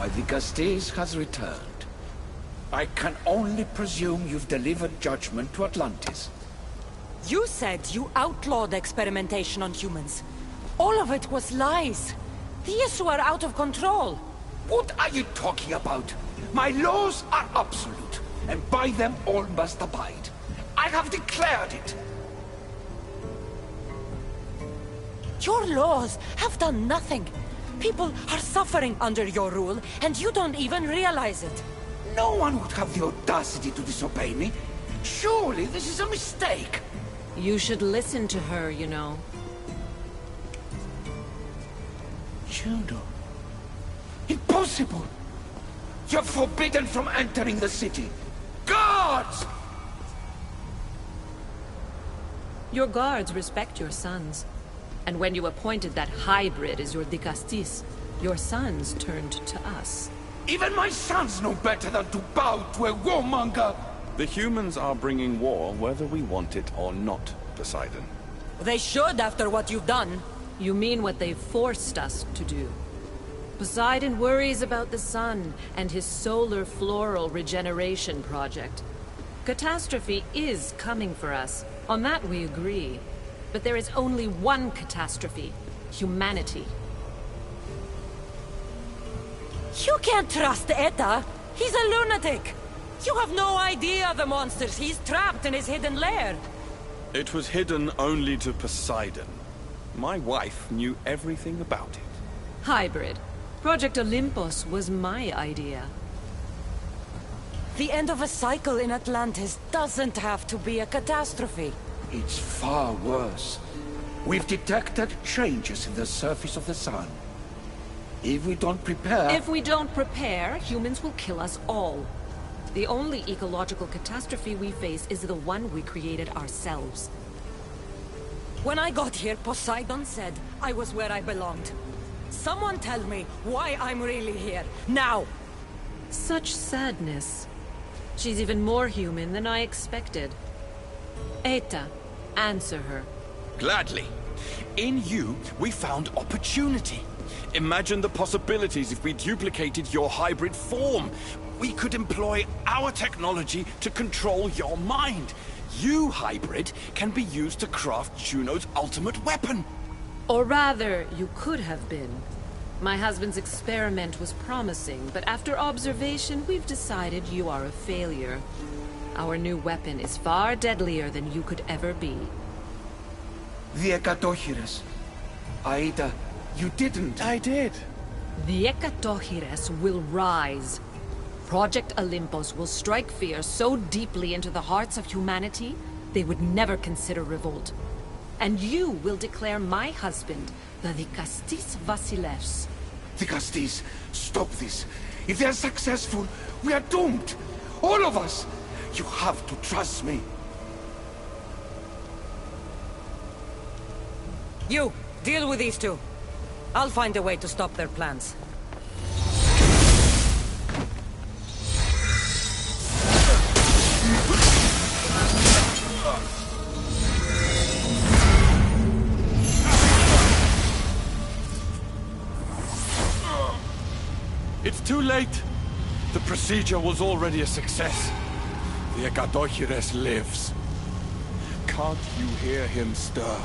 why the Castes has returned. I can only presume you've delivered judgment to Atlantis. You said you outlawed experimentation on humans. All of it was lies. The issue are out of control. What are you talking about? My laws are absolute, and by them all must abide. I have declared it. Your laws have done nothing. People are suffering under your rule, and you don't even realize it. No one would have the audacity to disobey me. Surely this is a mistake. You should listen to her, you know. Juno. Impossible! You're forbidden from entering the city. Guards! Your guards respect your sons. And when you appointed that hybrid as your Dicastis, your sons turned to us. Even my sons know better than to bow to a warmonger! The humans are bringing war whether we want it or not, Poseidon. They should after what you've done. You mean what they've forced us to do. Poseidon worries about the sun and his solar floral regeneration project. Catastrophe is coming for us. On that we agree. But there is only one catastrophe. Humanity. You can't trust Eta. He's a lunatic. You have no idea of the monsters he's trapped in his hidden lair. It was hidden only to Poseidon. My wife knew everything about it. Hybrid. Project Olympus was my idea. The end of a cycle in Atlantis doesn't have to be a catastrophe. It's far worse. We've detected changes in the surface of the sun. If we don't prepare... If we don't prepare, humans will kill us all. The only ecological catastrophe we face is the one we created ourselves. When I got here, Poseidon said I was where I belonged. Someone tell me why I'm really here, now! Such sadness. She's even more human than I expected. Eta, answer her. Gladly. In you, we found opportunity. Imagine the possibilities if we duplicated your hybrid form. We could employ our technology to control your mind. You, hybrid, can be used to craft Juno's ultimate weapon. Or rather, you could have been. My husband's experiment was promising, but after observation, we've decided you are a failure. Our new weapon is far deadlier than you could ever be. The Ekatochires. Aida, you didn't. I did. The Ekatochires will rise. Project Olympus will strike fear so deeply into the hearts of humanity, they would never consider revolt. And you will declare my husband the Dicastis Vasilevs. Dicastis, stop this. If they are successful, we are doomed. All of us. You have to trust me. You, deal with these two. I'll find a way to stop their plans. It's too late. The procedure was already a success. The Ekatochires lives. Can't you hear him stir?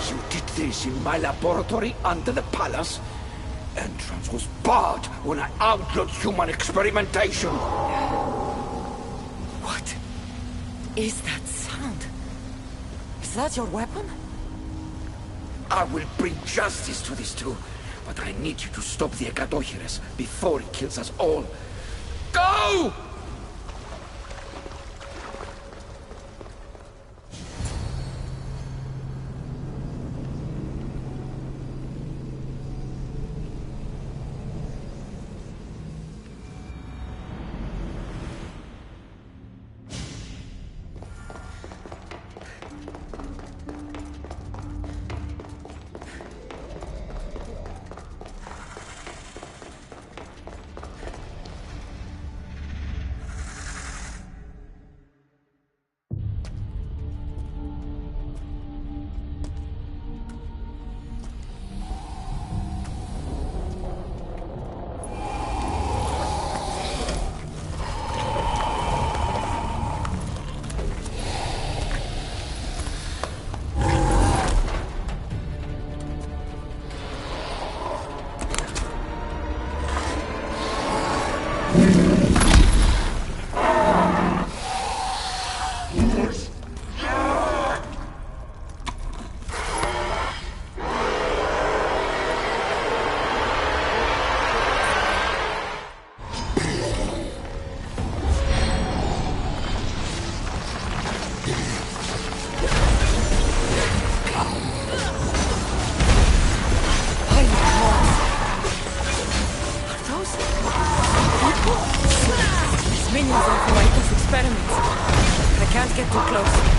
You did this in my laboratory under the palace. Entrance was barred when I outlawed human experimentation. What is that sound? Is that your weapon? I will bring justice to these two, but I need you to stop the Ekatochires before it kills us all. Go! close.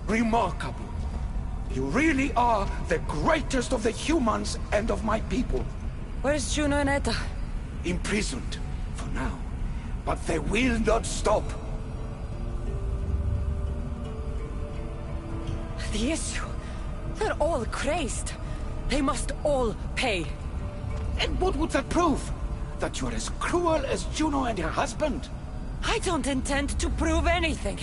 Remarkable. You really are the greatest of the humans and of my people. Where's Juno and Etta? Imprisoned, for now. But they will not stop. The issue? They're all crazed. They must all pay. And what would that prove? That you're as cruel as Juno and her husband? I don't intend to prove anything.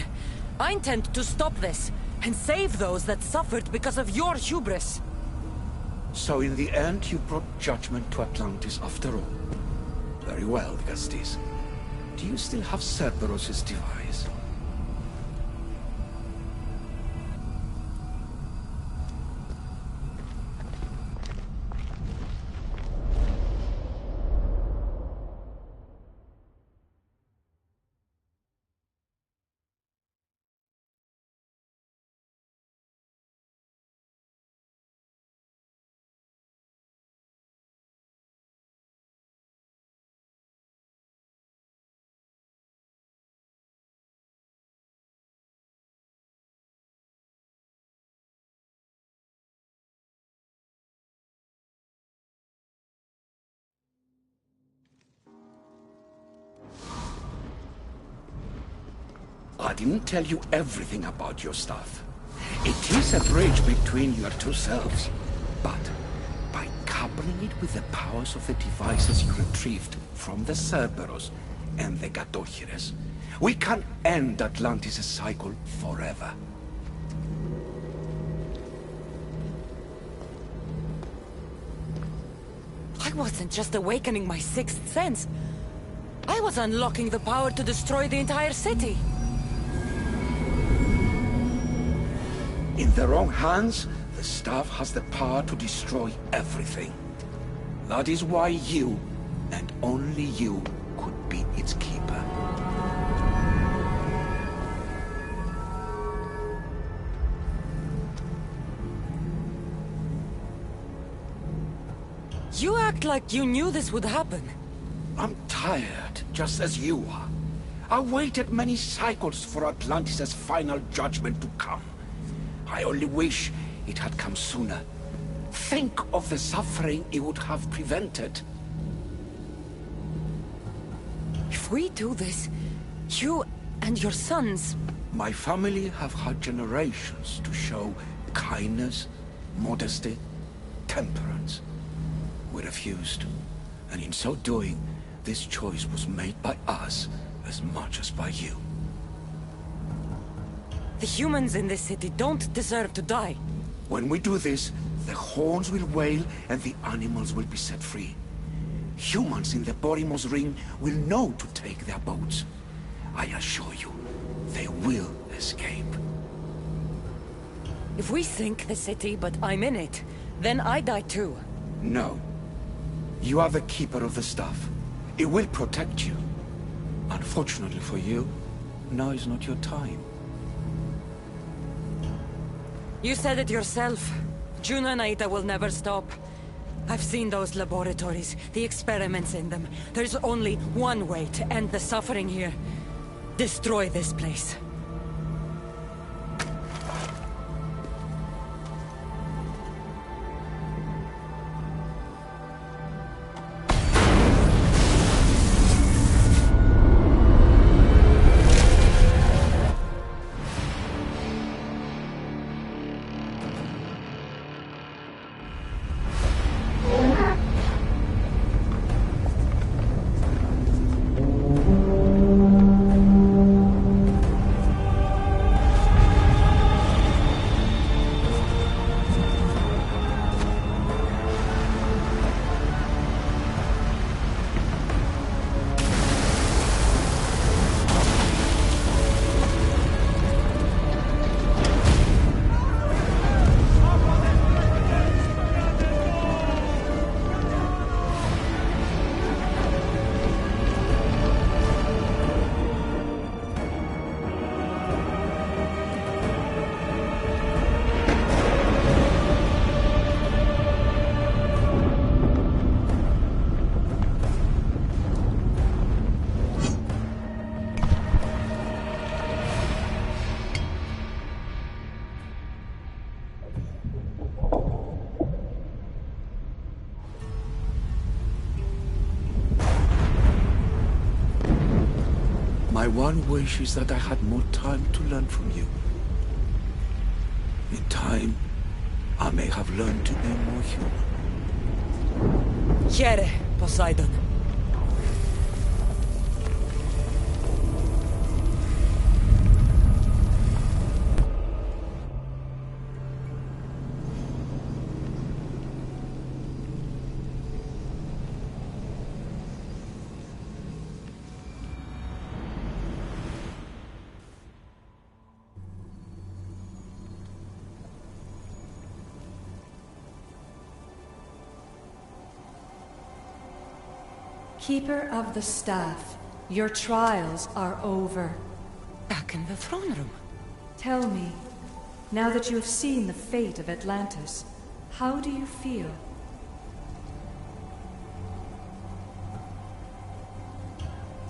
I intend to stop this, and save those that suffered because of your hubris. So in the end, you brought judgment to Atlantis after all. Very well, Gastis. Do you still have Cerberus' device? I didn't tell you everything about your stuff. It is a bridge between your two selves. But by coupling it with the powers of the devices you retrieved from the Cerberus and the Gatochires, we can end Atlantis' cycle forever. I wasn't just awakening my sixth sense. I was unlocking the power to destroy the entire city. In the wrong hands, the staff has the power to destroy everything. That is why you, and only you, could be its keeper. You act like you knew this would happen. I'm tired, just as you are. I waited many cycles for Atlantis' final judgment to come. I only wish it had come sooner. Think of the suffering it would have prevented. If we do this, you and your sons... My family have had generations to show kindness, modesty, temperance. We refused, and in so doing, this choice was made by us as much as by you. The humans in this city don't deserve to die. When we do this, the horns will wail and the animals will be set free. Humans in the Borymos Ring will know to take their boats. I assure you, they will escape. If we sink the city, but I'm in it, then I die too. No. You are the keeper of the staff. It will protect you. Unfortunately for you, now is not your time. You said it yourself. Juno and Aida will never stop. I've seen those laboratories, the experiments in them. There's only one way to end the suffering here. Destroy this place. My one wish is that I had more time to learn from you. In time, I may have learned to be more human. Here, Poseidon. Keeper of the Staff, your trials are over. Back in the throne room. Tell me, now that you have seen the fate of Atlantis, how do you feel?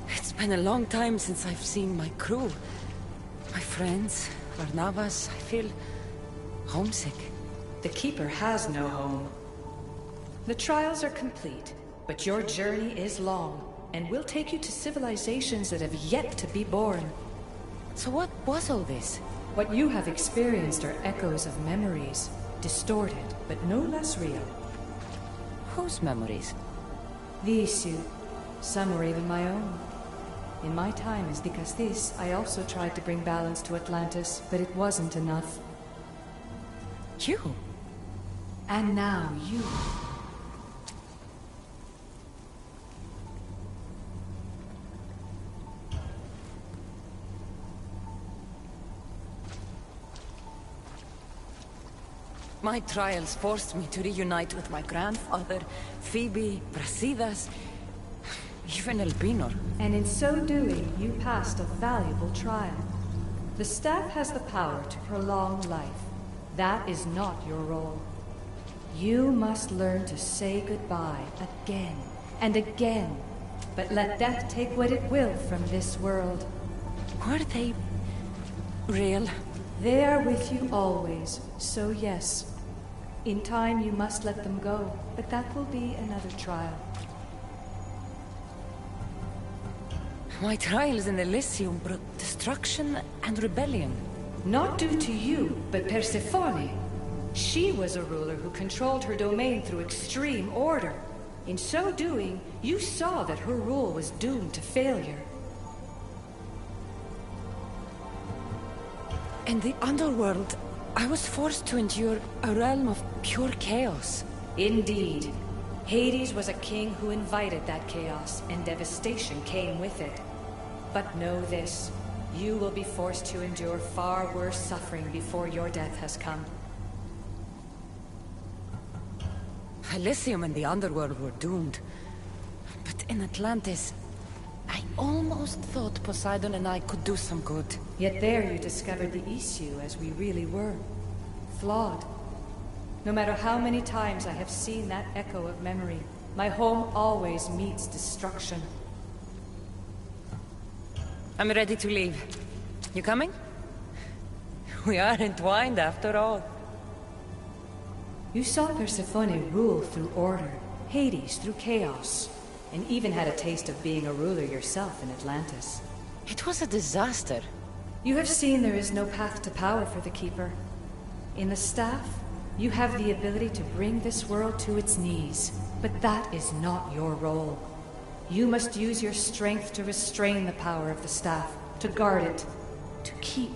It's been a long time since I've seen my crew. My friends, Barnabas. I feel homesick. The Keeper has no home. The trials are complete, but your journey is long, and will take you to civilizations that have yet to be born. So what was all this? What you have experienced are echoes of memories, distorted, but no less real. Whose memories? The issue. Some were even my own. In my time as Dikastis, I also tried to bring balance to Atlantis, but it wasn't enough. You? And now you. My trials forced me to reunite with my grandfather, Phoebe, Brasidas, even Elpinor. And in so doing, you passed a valuable trial. The staff has the power to prolong life. That is not your role. You must learn to say goodbye again and again, but let death take what it will from this world. Were they real? They are with you always, so yes. In time you must let them go, but that will be another trial. My trials in Elysium brought destruction and rebellion. Not due to you, but Persephone. She was a ruler who controlled her domain through extreme order. In so doing, you saw that her rule was doomed to failure. In the underworld, I was forced to endure a realm of pure chaos. Indeed. Hades was a king who invited that chaos, and devastation came with it. But know this, you will be forced to endure far worse suffering before your death has come. Elysium and the underworld were doomed. But in Atlantis, I almost thought Poseidon and I could do some good. Yet there you discovered the issue as we really were. Flawed. No matter how many times I have seen that echo of memory, my home always meets destruction. I'm ready to leave. You coming? We are entwined after all. You saw Persephone rule through order, Hades through chaos, and even had a taste of being a ruler yourself in Atlantis. It was a disaster. You have seen there is no path to power for the Keeper. In the Staff, you have the ability to bring this world to its knees, but that is not your role. You must use your strength to restrain the power of the Staff, to guard it, to keep.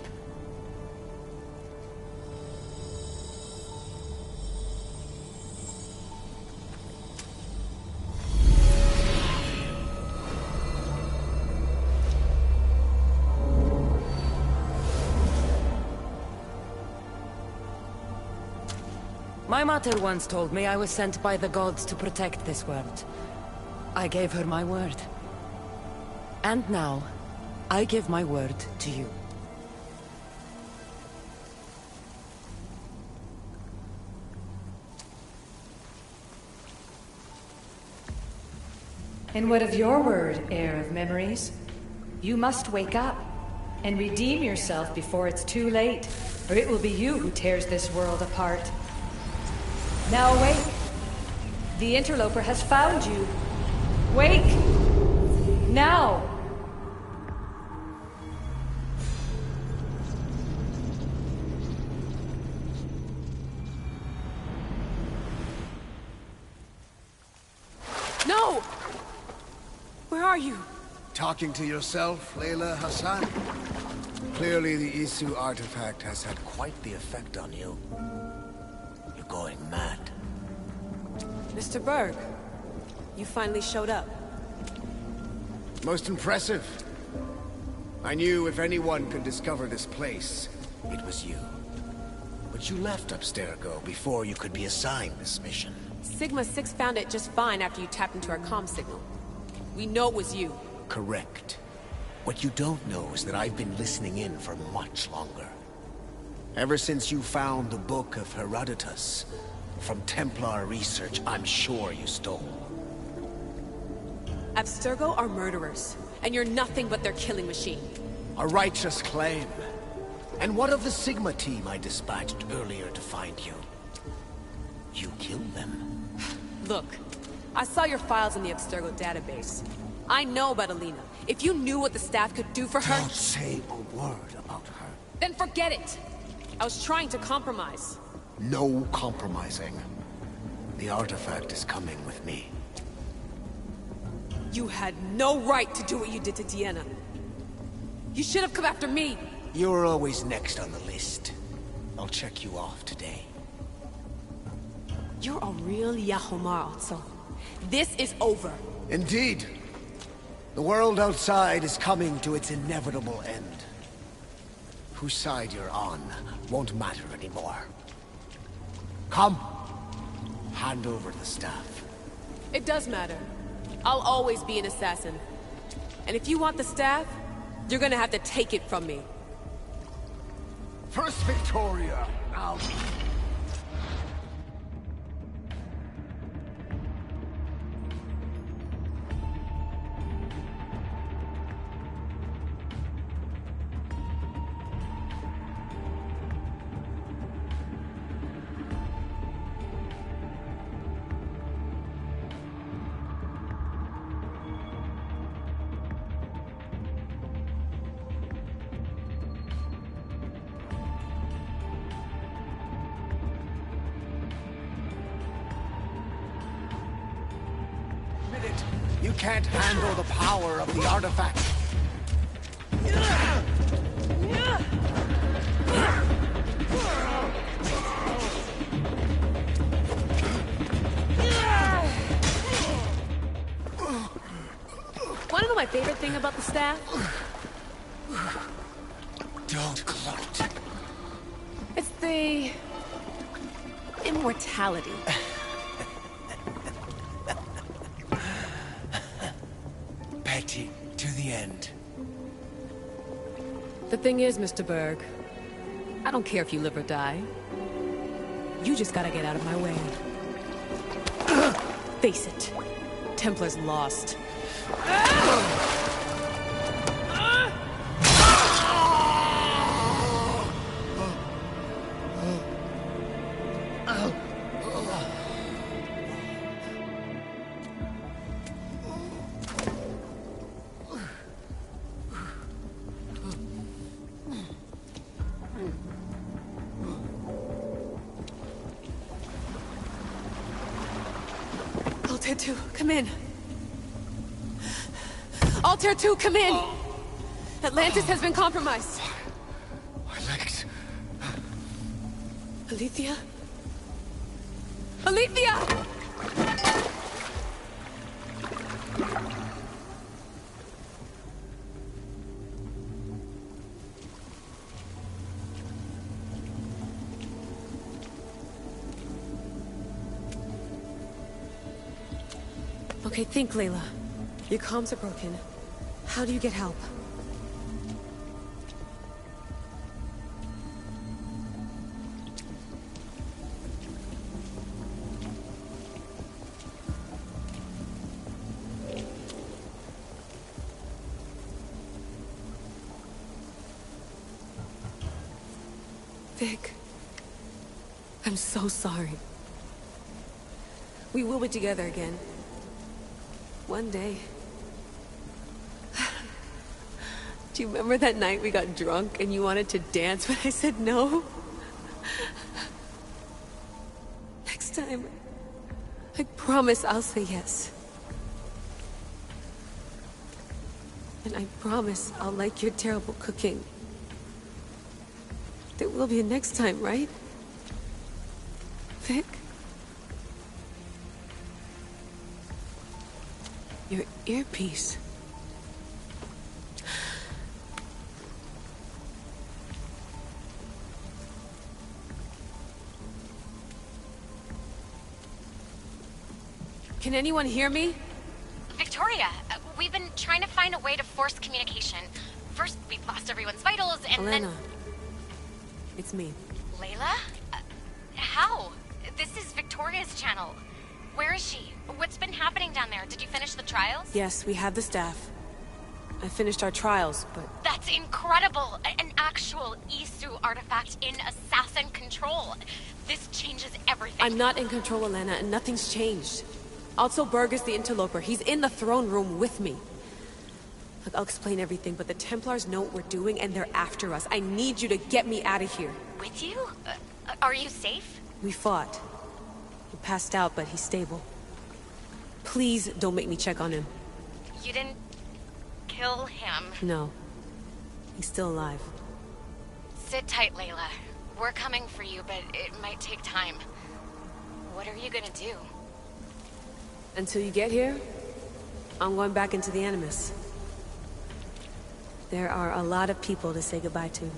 My mother once told me I was sent by the gods to protect this world. I gave her my word. And now, I give my word to you. And what of your word, heir of memories? You must wake up and redeem yourself before it's too late, or it will be you who tears this world apart. Now awake! The interloper has found you! Wake! Now! No! Where are you? Talking to yourself, Layla Hassan? Clearly the Isu artifact has had quite the effect on you. You're going mad. Mr. Berg, you finally showed up. Most impressive. I knew if anyone could discover this place, it was you. But you left Abstergo before you could be assigned this mission. Sigma 6 found it just fine after you tapped into our comm signal. We know it was you. Correct. What you don't know is that I've been listening in for much longer. Ever since you found the Book of Herodotus, from Templar research I'm sure you stole. Abstergo are murderers, and you're nothing but their killing machine. A righteous claim. And what of the Sigma team I dispatched earlier to find you? You killed them. Look, I saw your files in the Abstergo database. I know about Alina. If you knew what the staff could do for her... Don't say a word about her. Then forget it! I was trying to compromise. No compromising. The artifact is coming with me. You had no right to do what you did to Deanna. You should have come after me! You're always next on the list. I'll check you off today. You're a real Yahomar, also. This is over. Indeed. The world outside is coming to its inevitable end. Whose side you're on won't matter anymore. Come. Hand over the staff. It does matter. I'll always be an assassin. And if you want the staff, you're gonna have to take it from me. First Victoria, now me. You can't handle the power of the artifact. Wanna know my favorite thing about the staff? Don't gloat. It's the... immortality. Petty to the end. The thing is, Mr. Berg, I don't care if you live or die. You just gotta get out of my way. Face it, Templar's lost. Altair 2, come in. Altair 2, come in! Atlantis has been compromised. My legs. Alethea? Alethea! Okay, think, Layla. Your comms are broken. How do you get help? Vic, I'm so sorry. We will be together again. One day. Do you remember that night we got drunk and you wanted to dance but I said no? Next time, I promise I'll say yes. And I promise I'll like your terrible cooking. There will be a next time, right? Vic? Your earpiece. Can anyone hear me? Victoria, we've been trying to find a way to force communication. First, we lost everyone's vitals, and Elena. then... It's me. Layla? How? This is Victoria's channel. Where is she? What's been happening down there? Did you finish the trials? Yes, we have the staff. I finished our trials, but... That's incredible! An actual Isu artifact in assassin control. This changes everything. I'm not in control, Elena, and nothing's changed. Also, Burgess the Interloper. He's in the throne room with me. Look, I'll explain everything, but the Templars know what we're doing, and they're after us. I need you to get me out of here. With you? Are you safe? We fought. He passed out, but he's stable. Please don't make me check on him. You didn't... kill him? No. He's still alive. Sit tight, Layla. We're coming for you, but it might take time. What are you gonna do? Until you get here, I'm going back into the Animus. There are a lot of people to say goodbye to.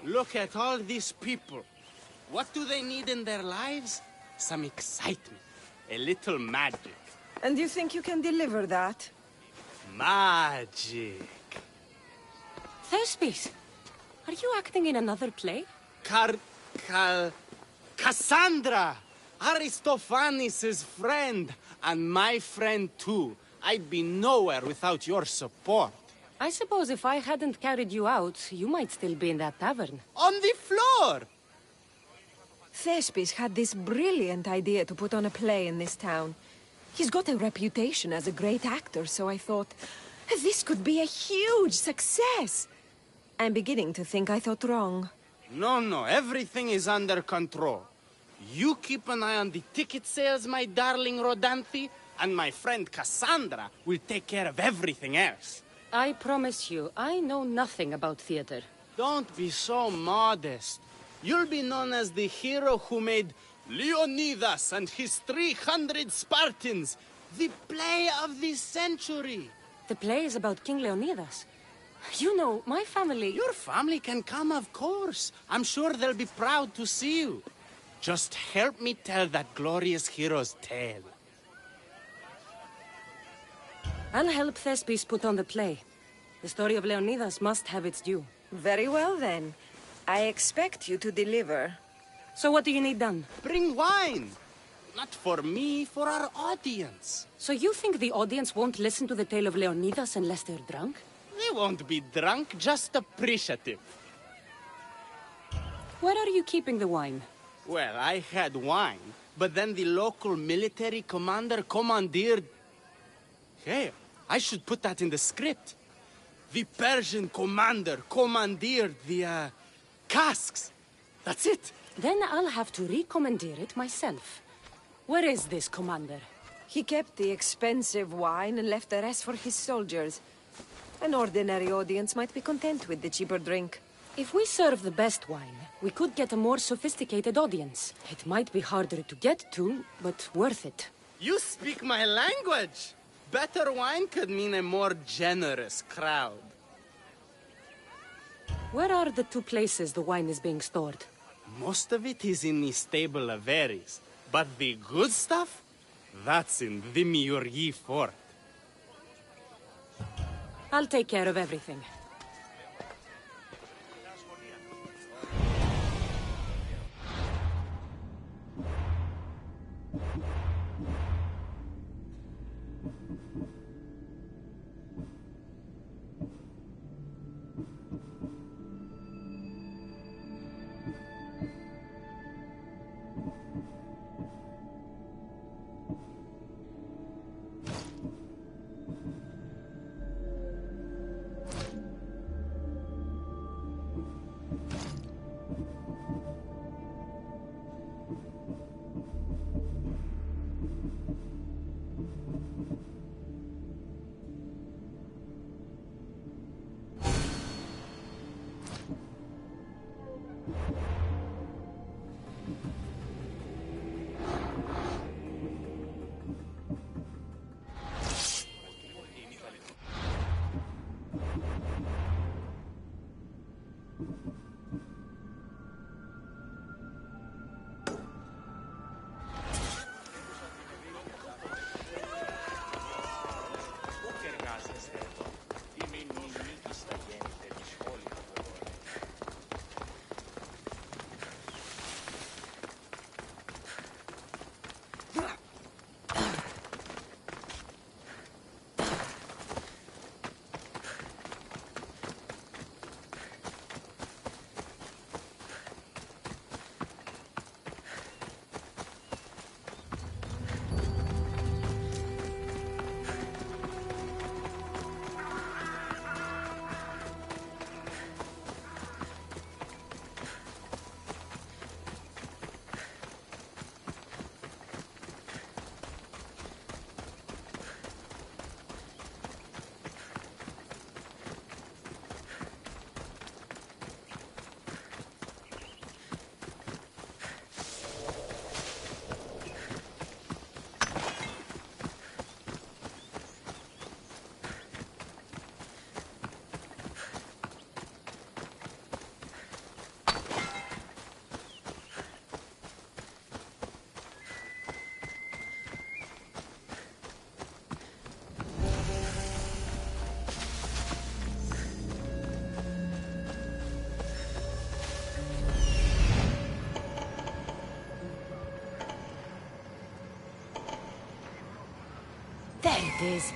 Look at all these people. What do they need in their lives? Some excitement. A little magic. And you think you can deliver that? Magic. Thespis, are you acting in another play? Cassandra! Aristophanes' friend, and my friend too. I'd be nowhere without your support. I suppose if I hadn't carried you out, you might still be in that tavern. On the floor! Thespis had this brilliant idea to put on a play in this town. He's got a reputation as a great actor, so I thought, this could be a huge success. I'm beginning to think I thought wrong. No, everything is under control. You keep an eye on the ticket sales, my darling Rodanthe, and my friend Cassandra will take care of everything else. I promise you, I know nothing about theater. Don't be so modest. You'll be known as the hero who made Leonidas and his 300 Spartans the play of the century. The play is about King Leonidas. You know, my family... Your family can come, of course. I'm sure they'll be proud to see you. Just help me tell that glorious hero's tale. I'll help Thespis put on the play. The story of Leonidas must have its due. Very well, then. I expect you to deliver. So what do you need done? Bring wine. Not for me, for our audience. So you think the audience won't listen to the tale of Leonidas unless they're drunk? They won't be drunk, just appreciative. Where are you keeping the wine? Well, I had wine, but then the local military commander commandeered... Hey, I should put that in the script. The Persian commander commandeered the, casks. That's it. Then I'll have to recommandeer it myself. Where is this commander? He kept the expensive wine and left the rest for his soldiers. An ordinary audience might be content with the cheaper drink. If we serve the best wine, we could get a more sophisticated audience. It might be harder to get to, but worth it. You speak my language. Better wine could mean a more generous crowd. Where are the two places the wine is being stored? Most of it is in the stable of Ares. But the good stuff? That's in the Miurgi fort. I'll take care of everything. There it is.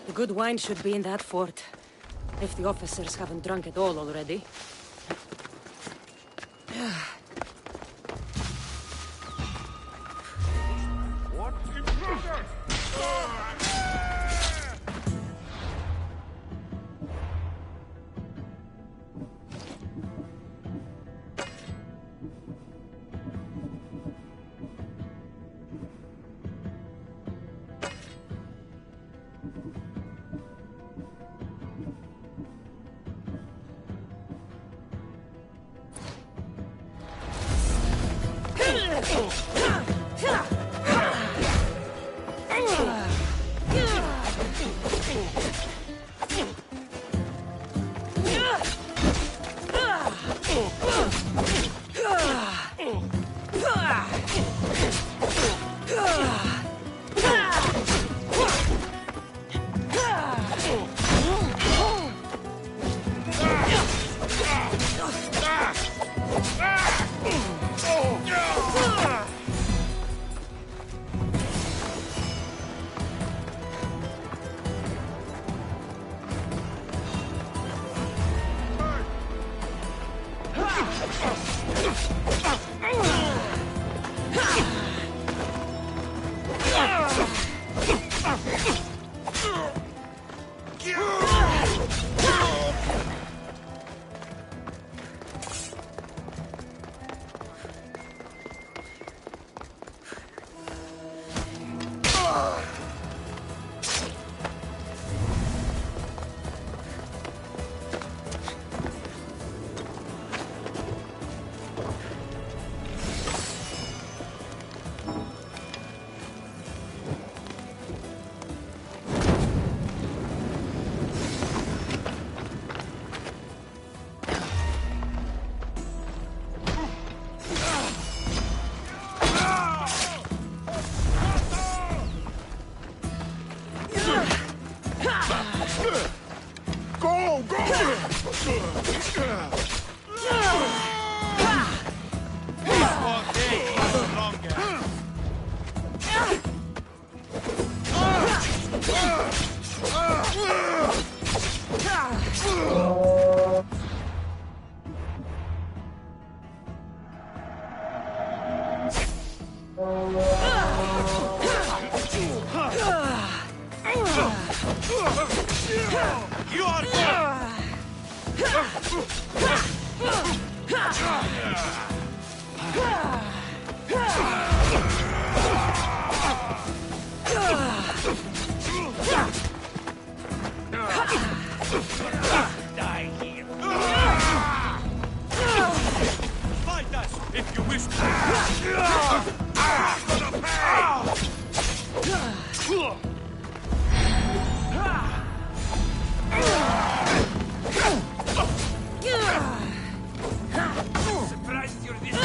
The good wine should be in that fort, if the officers haven't drunk it all already. Go! Go! You are die here. Fight us if you wish surprised you're this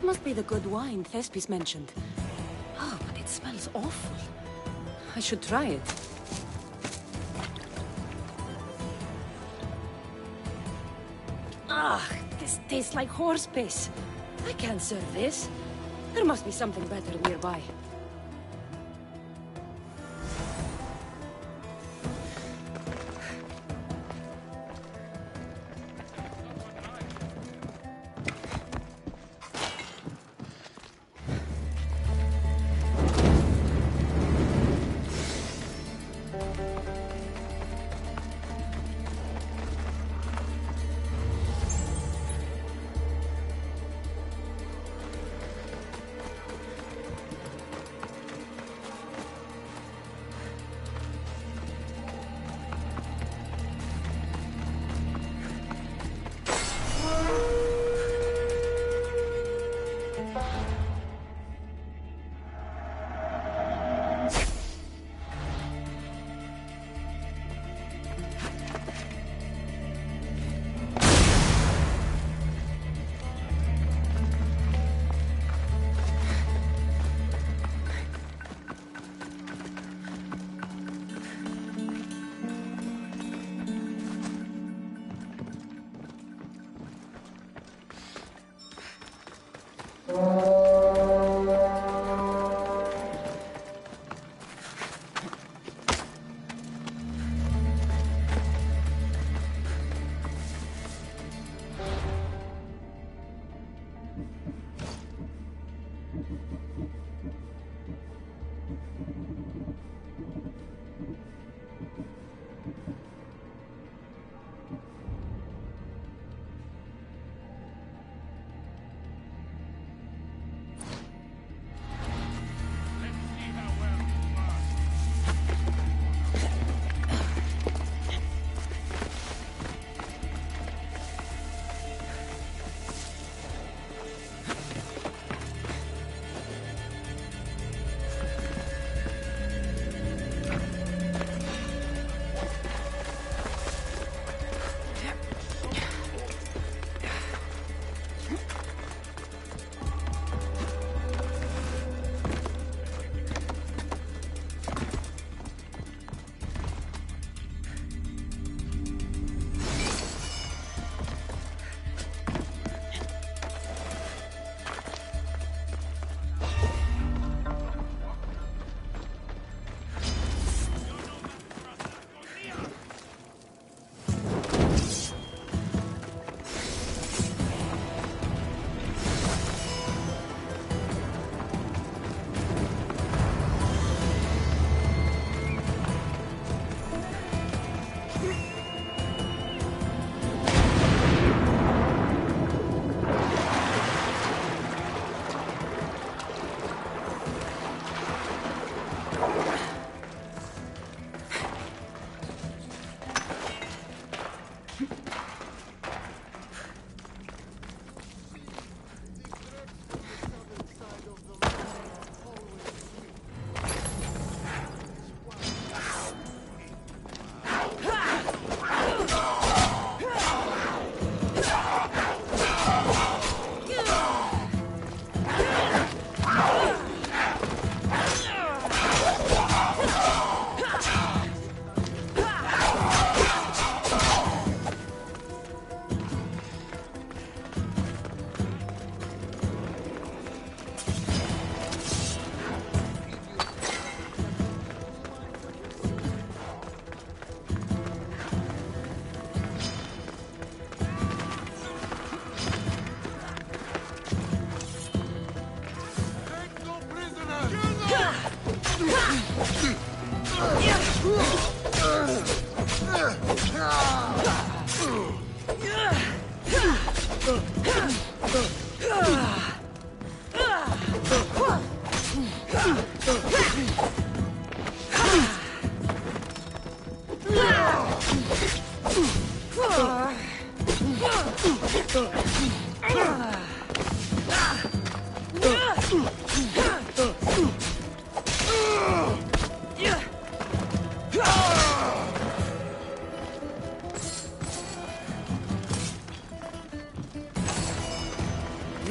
That must be the good wine Thespis mentioned. Oh, but it smells awful. I should try it. Ah, this tastes like horse piss. I can't serve this. There must be something better nearby.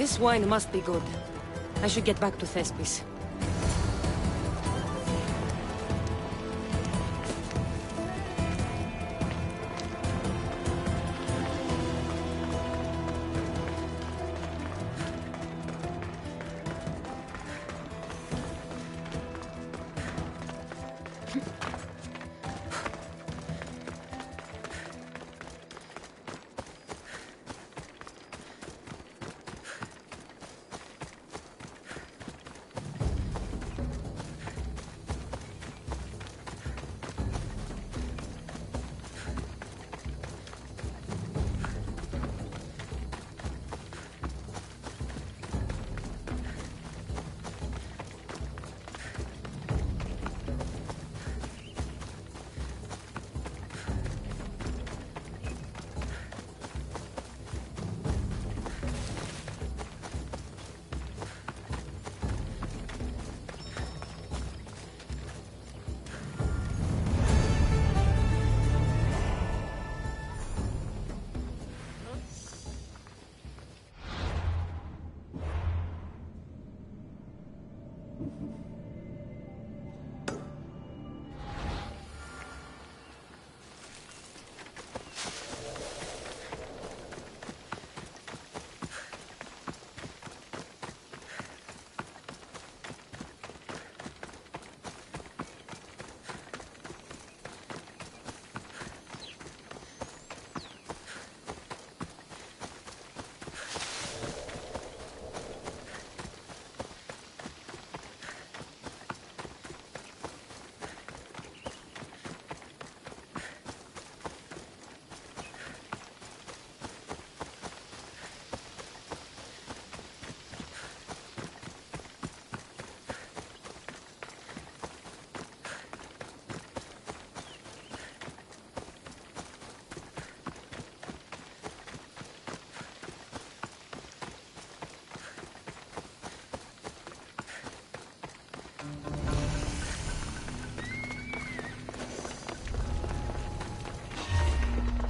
This wine must be good. I should get back to Thespis.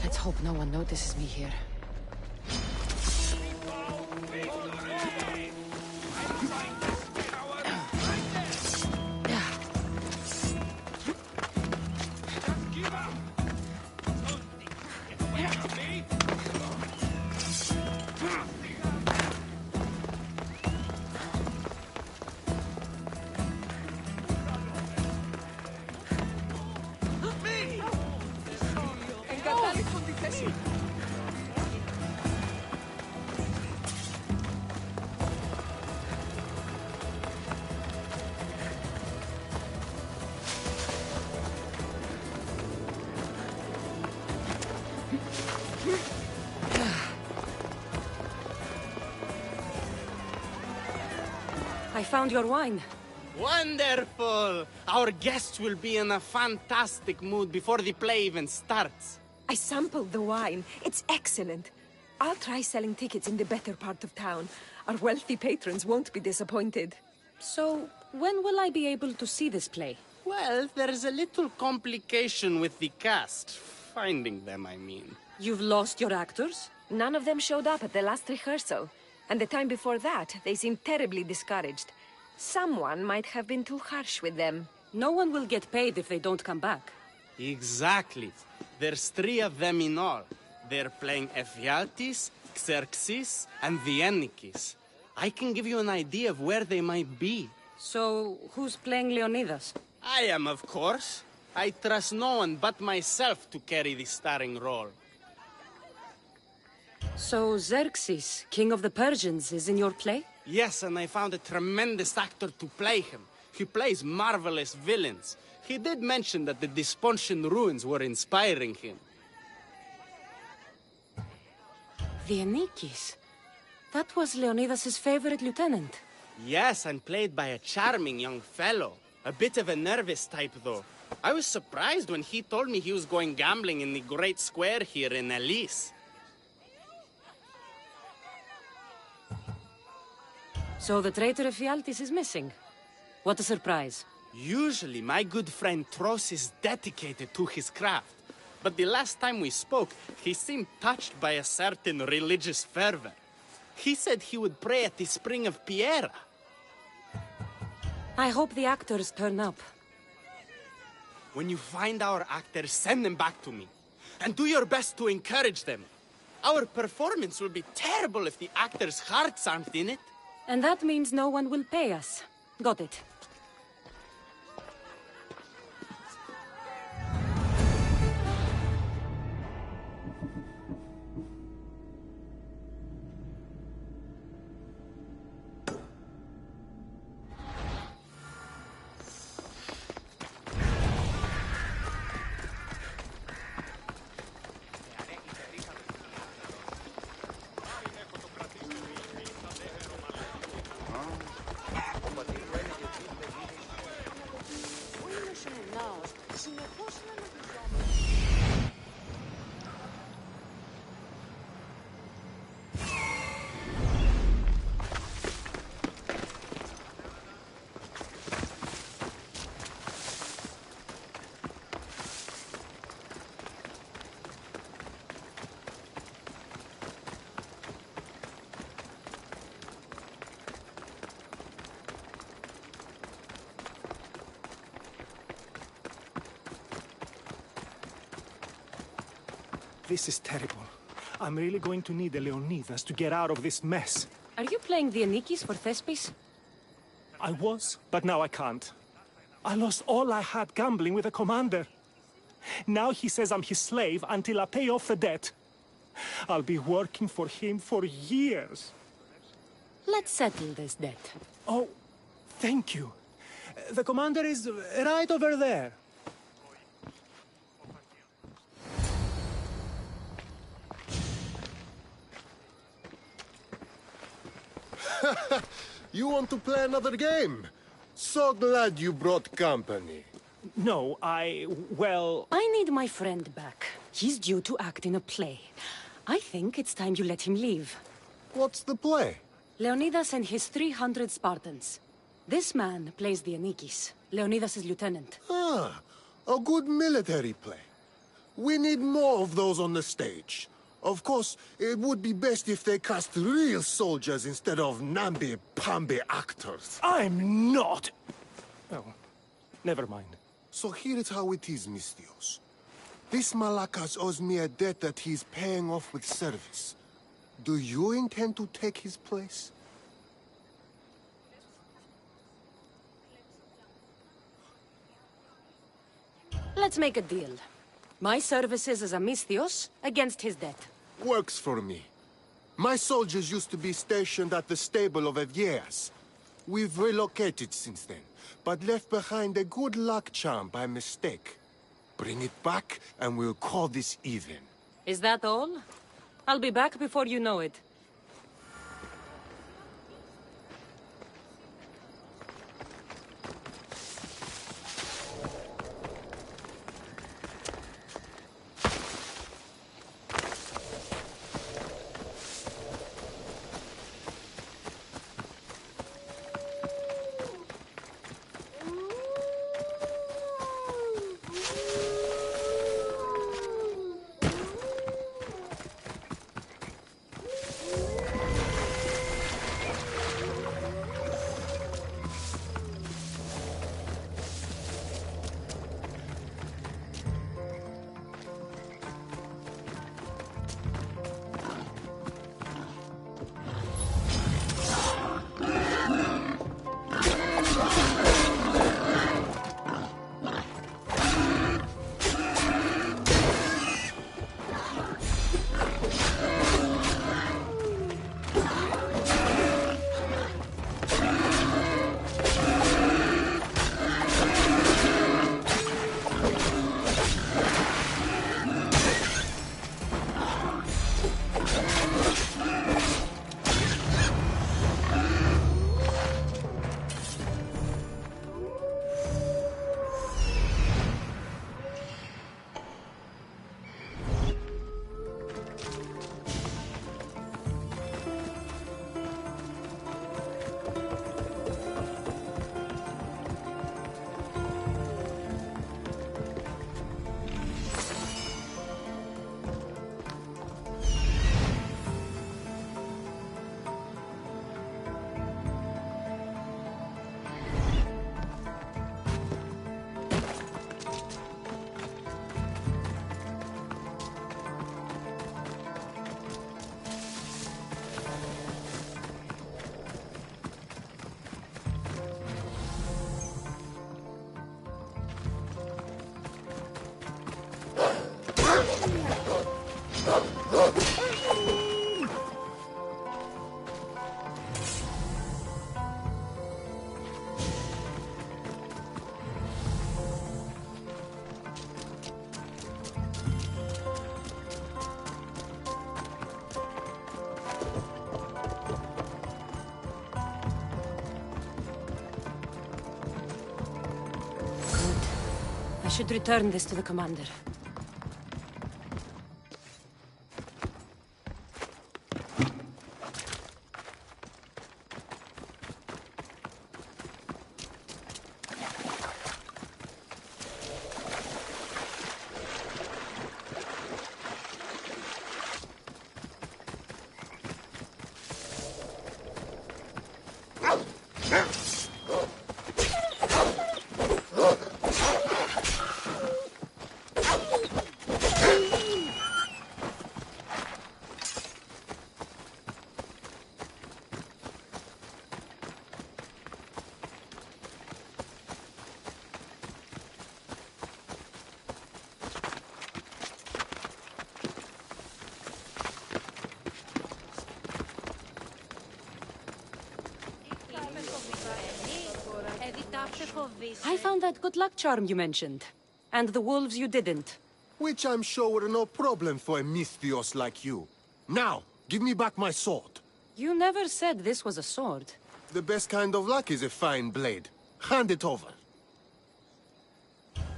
Let's hope no one notices me here. I found your wine. Wonderful! Our guests will be in a fantastic mood before the play even starts. I sampled the wine. It's excellent. I'll try selling tickets in the better part of town. Our wealthy patrons won't be disappointed. So, when will I be able to see this play? Well, there's a little complication with the cast. Finding them, I mean. You've lost your actors? None of them showed up at the last rehearsal. And the time before that, they seemed terribly discouraged. Someone might have been too harsh with them. No one will get paid if they don't come back. Exactly. There's 3 of them in all. They're playing Ephialtes, Xerxes, and the Ennikis. I can give you an idea of where they might be. So, who's playing Leonidas? I am, of course. I trust no one but myself to carry the starring role. So, Xerxes, king of the Persians, is in your play? Yes, and I found a tremendous actor to play him. He plays marvelous villains. He did mention that the Despontian ruins were inspiring him. The Ennikis? That was Leonidas' favorite lieutenant. Yes, and played by a charming young fellow. A bit of a nervous type, though. I was surprised when he told me he was going gambling in the Great Square here in Elise. So the traitor Ephialtes is missing. What a surprise. Usually, my good friend Tros is dedicated to his craft. But the last time we spoke, he seemed touched by a certain religious fervor. He said he would pray at the Spring of Piera. I hope the actors turn up. When you find our actors, send them back to me. And do your best to encourage them. Our performance will be terrible if the actors' hearts aren't in it. And that means no one will pay us. Got it. This is terrible. I'm really going to need the Leonidas to get out of this mess. Are you playing the Anikis for Thespis? I was, but now I can't. I lost all I had gambling with the commander. Now he says I'm his slave until I pay off the debt. I'll be working for him for years. Let's settle this debt. Oh, thank you. The commander is right over there. You want to play another game? So glad you brought company. No, well... I need my friend back. He's due to act in a play. I think it's time you let him leave. What's the play? Leonidas and his 300 Spartans. This man plays the Anikis, Leonidas' lieutenant. Ah, a good military play. We need more of those on the stage. Of course, it would be best if they cast real soldiers instead of namby-pamby actors. I'm not! Oh, never mind. So here is how it is, Mistios. This Malakas owes me a debt that he's paying off with service. Do you intend to take his place? Let's make a deal. My services as a Misthios against his debt. Works for me. My soldiers used to be stationed at the stable of Evieas. We've relocated since then, but left behind a good luck charm by mistake. Bring it back, and we'll call this even. Is that all? I'll be back before you know it. I should return this to the commander. I found that good luck charm you mentioned. And the wolves you didn't. Which I'm sure were no problem for a Misthios like you. Now, give me back my sword. You never said this was a sword. The best kind of luck is a fine blade. Hand it over.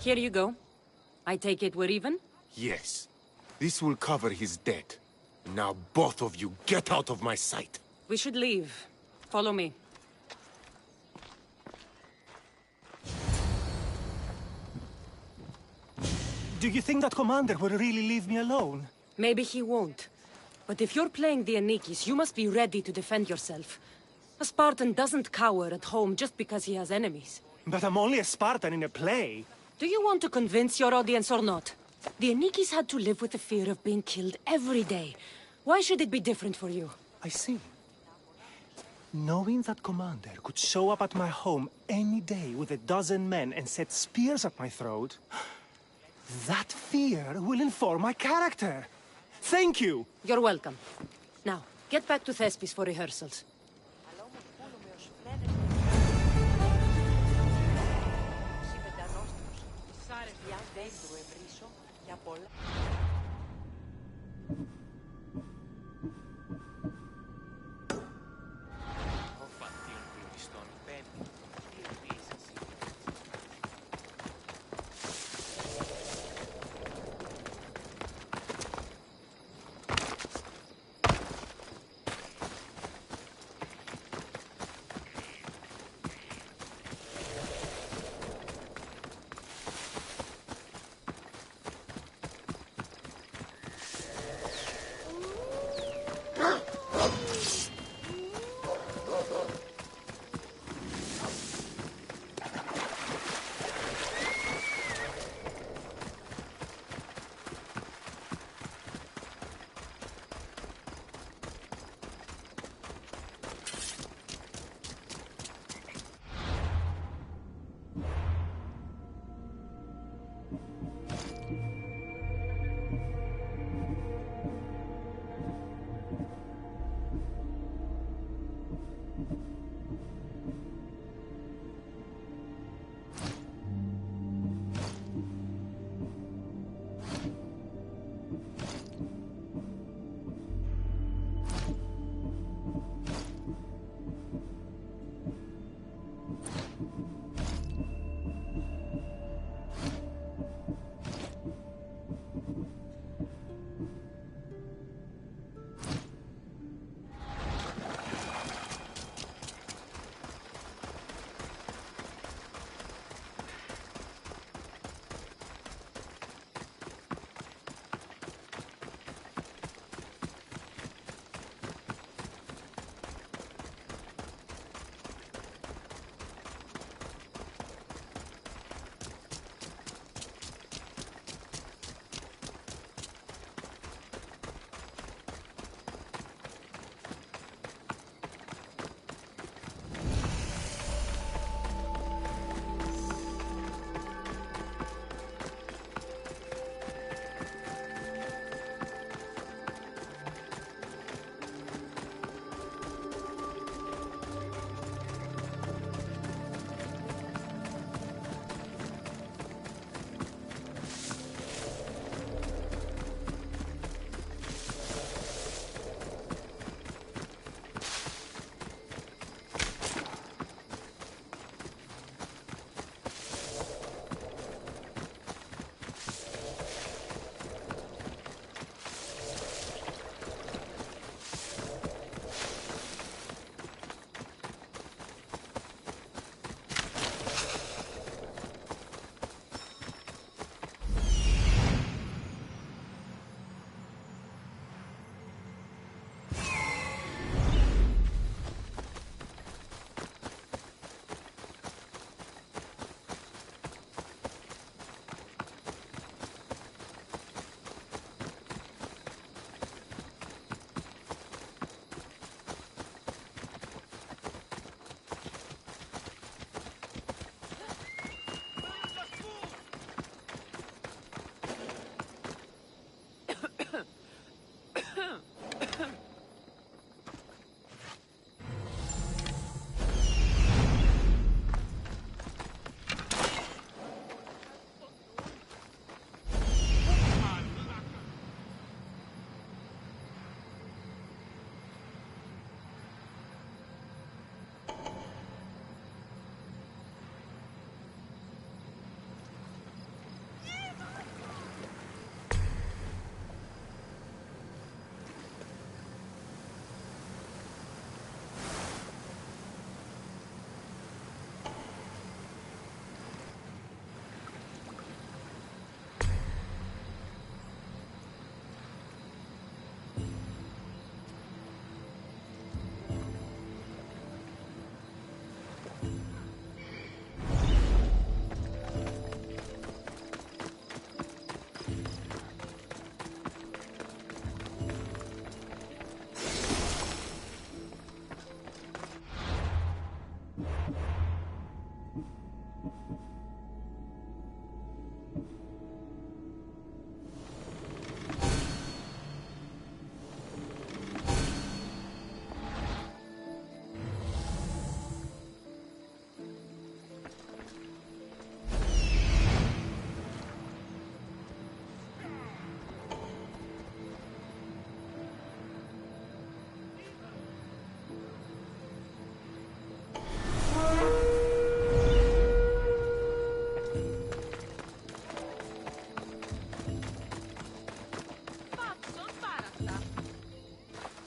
Here you go. I take it we're even? Yes. This will cover his debt. Now both of you get out of my sight. We should leave. Follow me. Do you think that commander will really leave me alone? Maybe he won't. But if you're playing the Anikis, you must be ready to defend yourself. A Spartan doesn't cower at home just because he has enemies. But I'm only a Spartan in a play. Do you want to convince your audience or not? The Anikis had to live with the fear of being killed every day. Why should it be different for you? I see. Knowing that commander could show up at my home any day with 12 men and set spears at my throat, that fear will inform my character. Thank you! You're welcome. Now, get back to Thespis for rehearsals.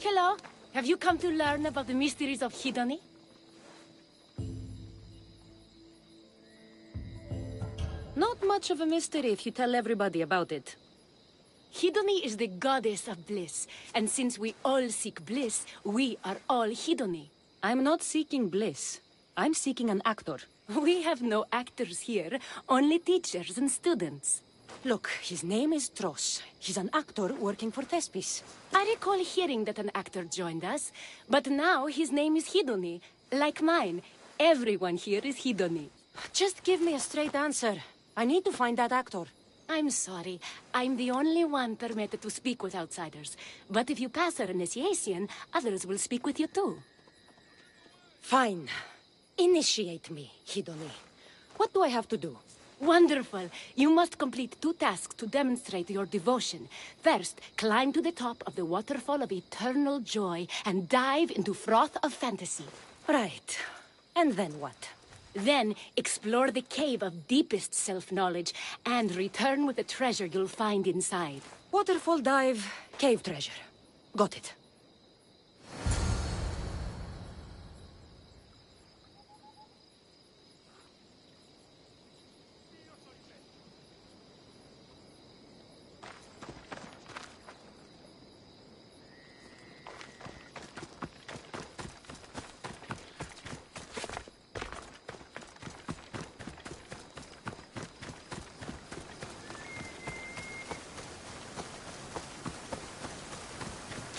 Hello. Have you come to learn about the mysteries of Hidoni? Not much of a mystery if you tell everybody about it. Hidoni is the goddess of bliss, and since we all seek bliss, we are all Hidoni. I'm not seeking bliss. I'm seeking an actor. We have no actors here, only teachers and students. Look, his name is Tros. He's an actor working for Thespis. I recall hearing that an actor joined us, but now his name is Hidoni. Like mine, everyone here is Hidoni. Just give me a straight answer. I need to find that actor. I'm sorry. I'm the only one permitted to speak with outsiders. But if you pass our initiation, others will speak with you too. Fine. Initiate me, Hidoni. What do I have to do? Wonderful. You must complete 2 tasks to demonstrate your devotion. First, climb to the top of the waterfall of eternal joy and dive into froth of fantasy. Right. And then what? Then, explore the cave of deepest self-knowledge and return with the treasure you'll find inside. Waterfall dive, cave treasure. Got it.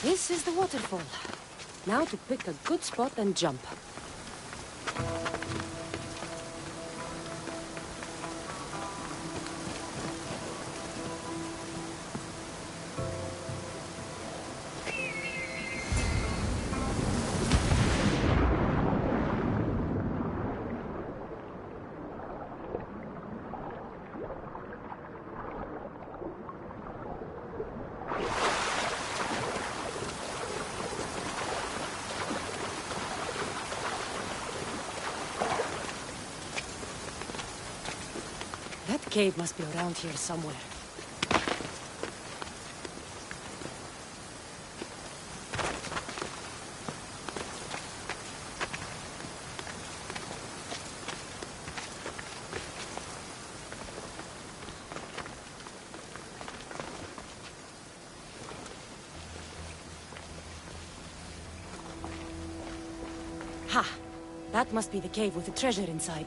This is the waterfall. Now to pick a good spot and jump. That cave must be around here somewhere. Ha! That must be the cave with the treasure inside.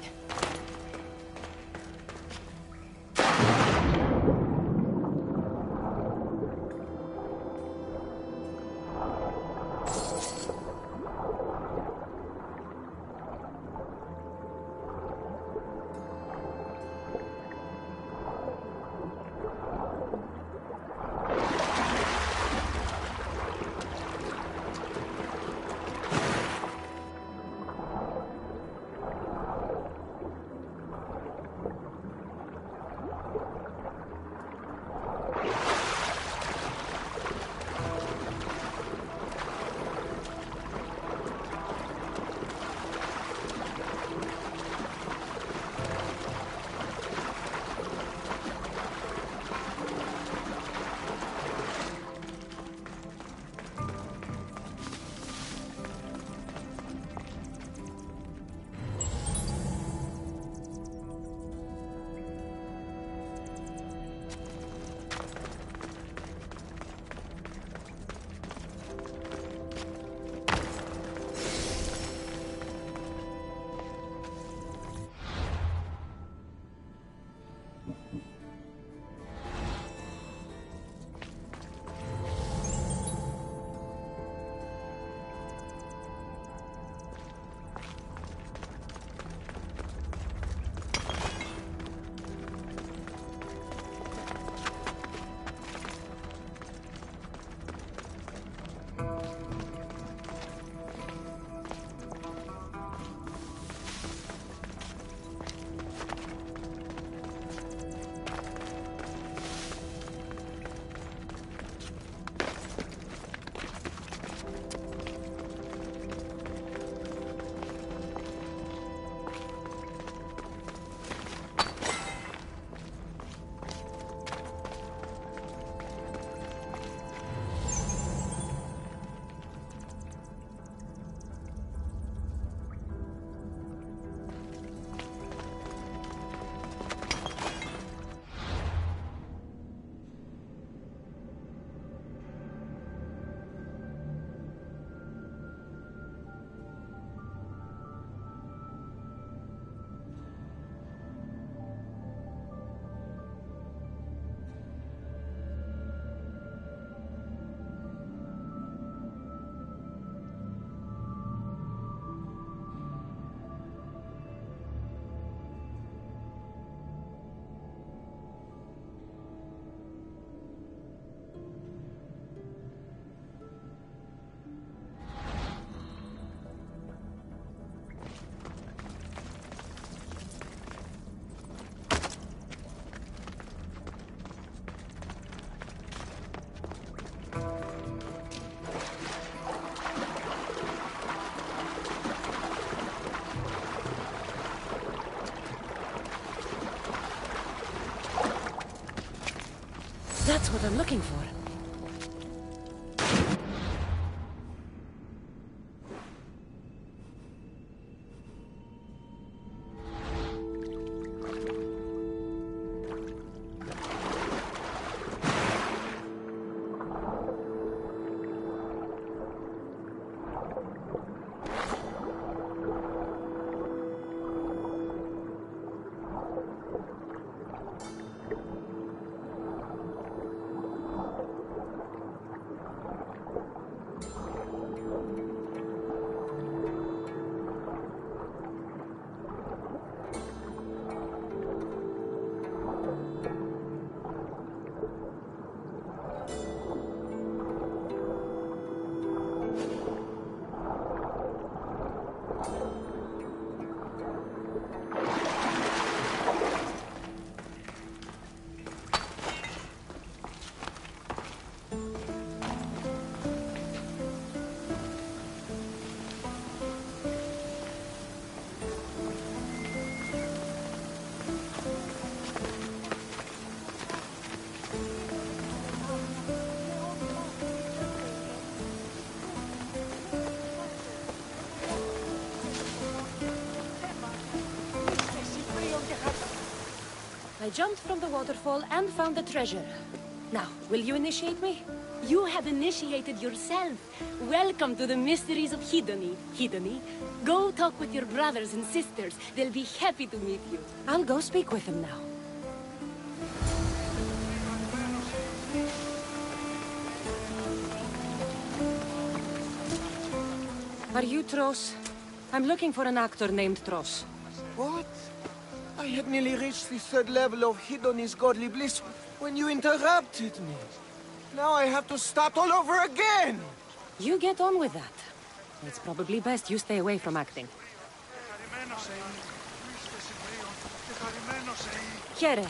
That's what I'm looking for. I jumped from the waterfall and found the treasure. Now, will you initiate me? You have initiated yourself. Welcome to the mysteries of Hedony. Hedony, go talk with your brothers and sisters. They'll be happy to meet you. I'll go speak with them now. Are you Tros? I'm looking for an actor named Tros. What? I had nearly reached the third level of Hedony's godly bliss when you interrupted me. Now I have to start all over again! You get on with that. It's probably best you stay away from acting. Here,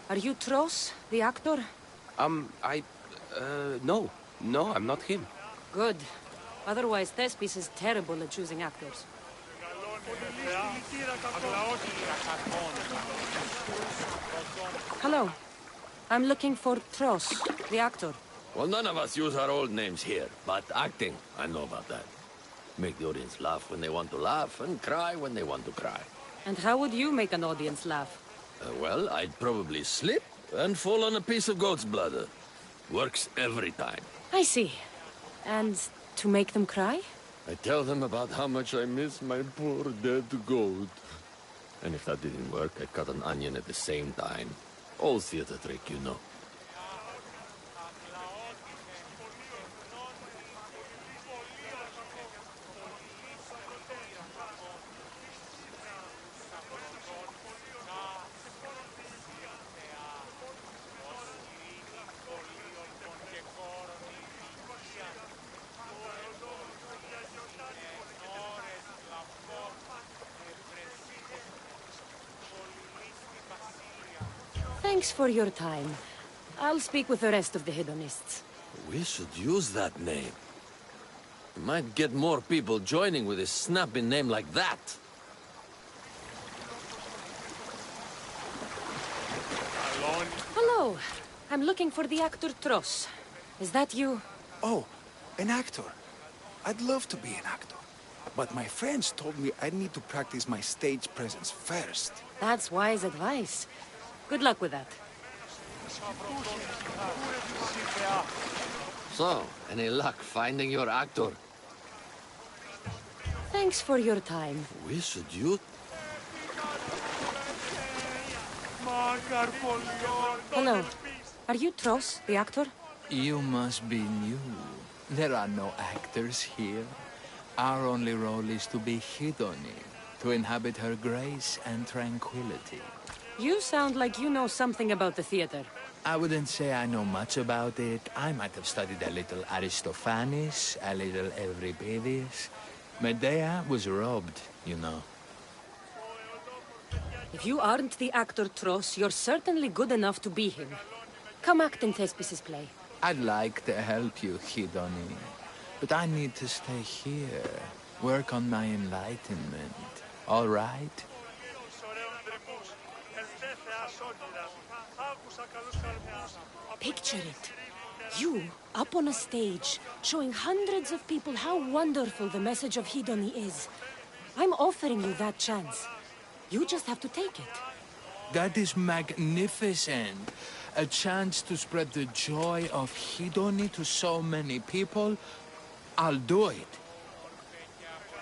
are you Tros, the actor? No. No, I'm not him. Good. Otherwise, Thespis is terrible at choosing actors. Hello. I'm looking for Tros, the actor. Well, none of us use our old names here, but acting, I know about that. Make the audience laugh when they want to laugh, and cry when they want to cry. And how would you make an audience laugh? Well, I'd probably slip and fall on a piece of goat's bladder. Works every time. I see. And to make them cry? I tell them about how much I miss my poor dead goat. And if that didn't work, I'd cut an onion at the same time. Old theater trick, you know. Thanks for your time. I'll speak with the rest of the hedonists. We should use that name. We might get more people joining with a snappy name like that. Hello. I'm looking for the actor Tros. Is that you? Oh, an actor. I'd love to be an actor. But my friends told me I need to practice my stage presence first. That's wise advice. Good luck with that. So, any luck finding your actor? Thanks for your time. We should use... Hello. Are you Tros, the actor? You must be new. There are no actors here. Our only role is to be Hedony, to inhabit her grace and tranquility. You sound like you know something about the theater. I wouldn't say I know much about it. I might have studied a little Aristophanes, a little Euripides. Medea was robbed, you know. If you aren't the actor Tros, you're certainly good enough to be him. Come act in Thespis' play. I'd like to help you, Hedony. But I need to stay here, work on my enlightenment. All right? Picture it. You, up on a stage, showing hundreds of people how wonderful the message of Hidoni is. I'm offering you that chance. You just have to take it. That is magnificent. A chance to spread the joy of Hidoni to so many people. I'll do it.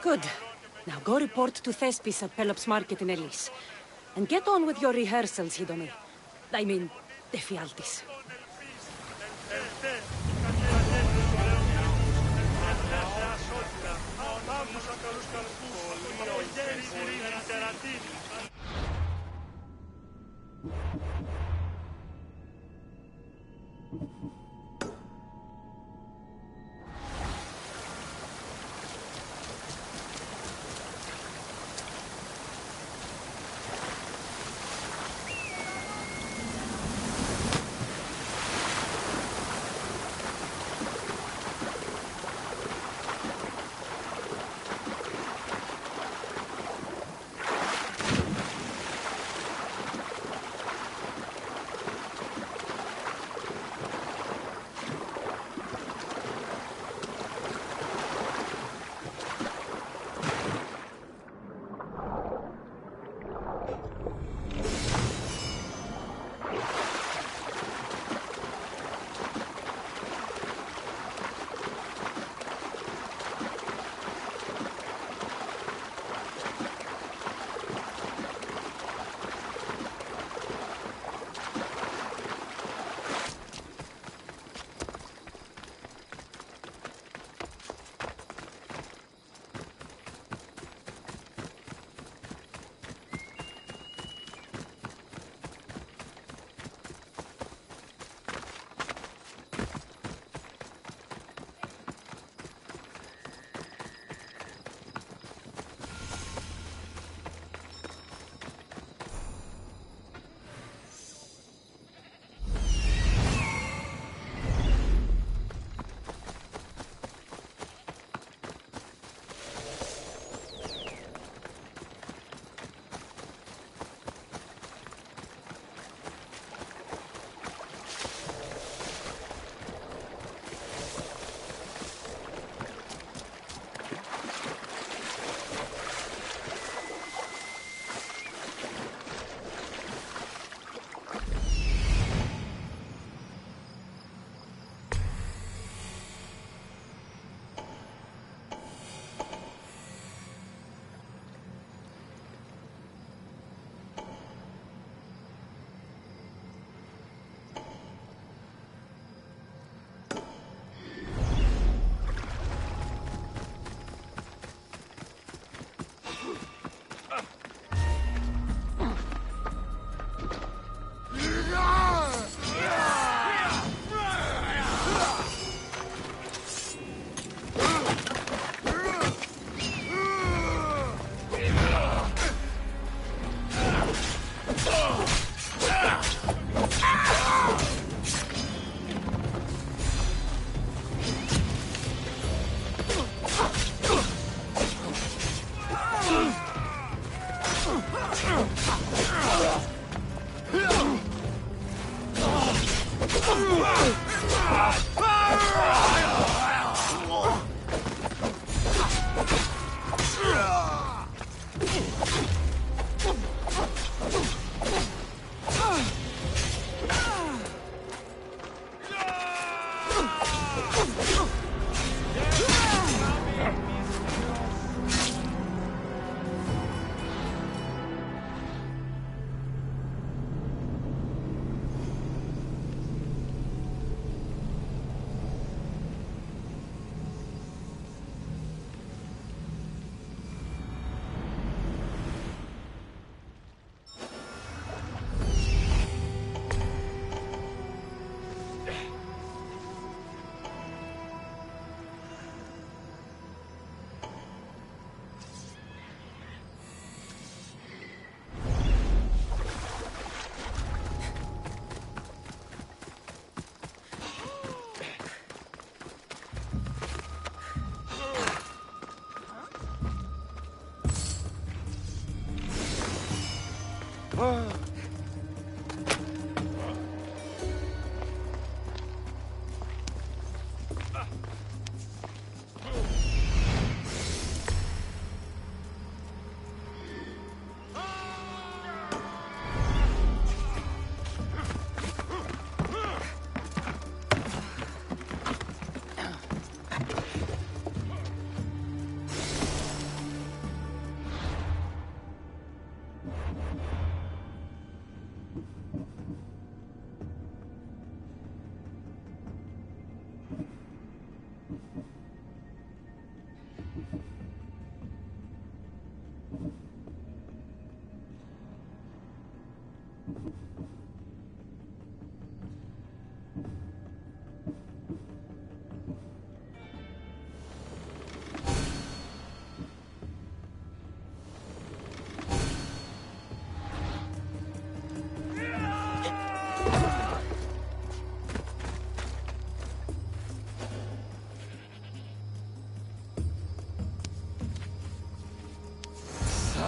Good. Now go report to Thespis at Pelops Market in Elis. And get on with your rehearsals, Hidoni. I mean, Ephialtes.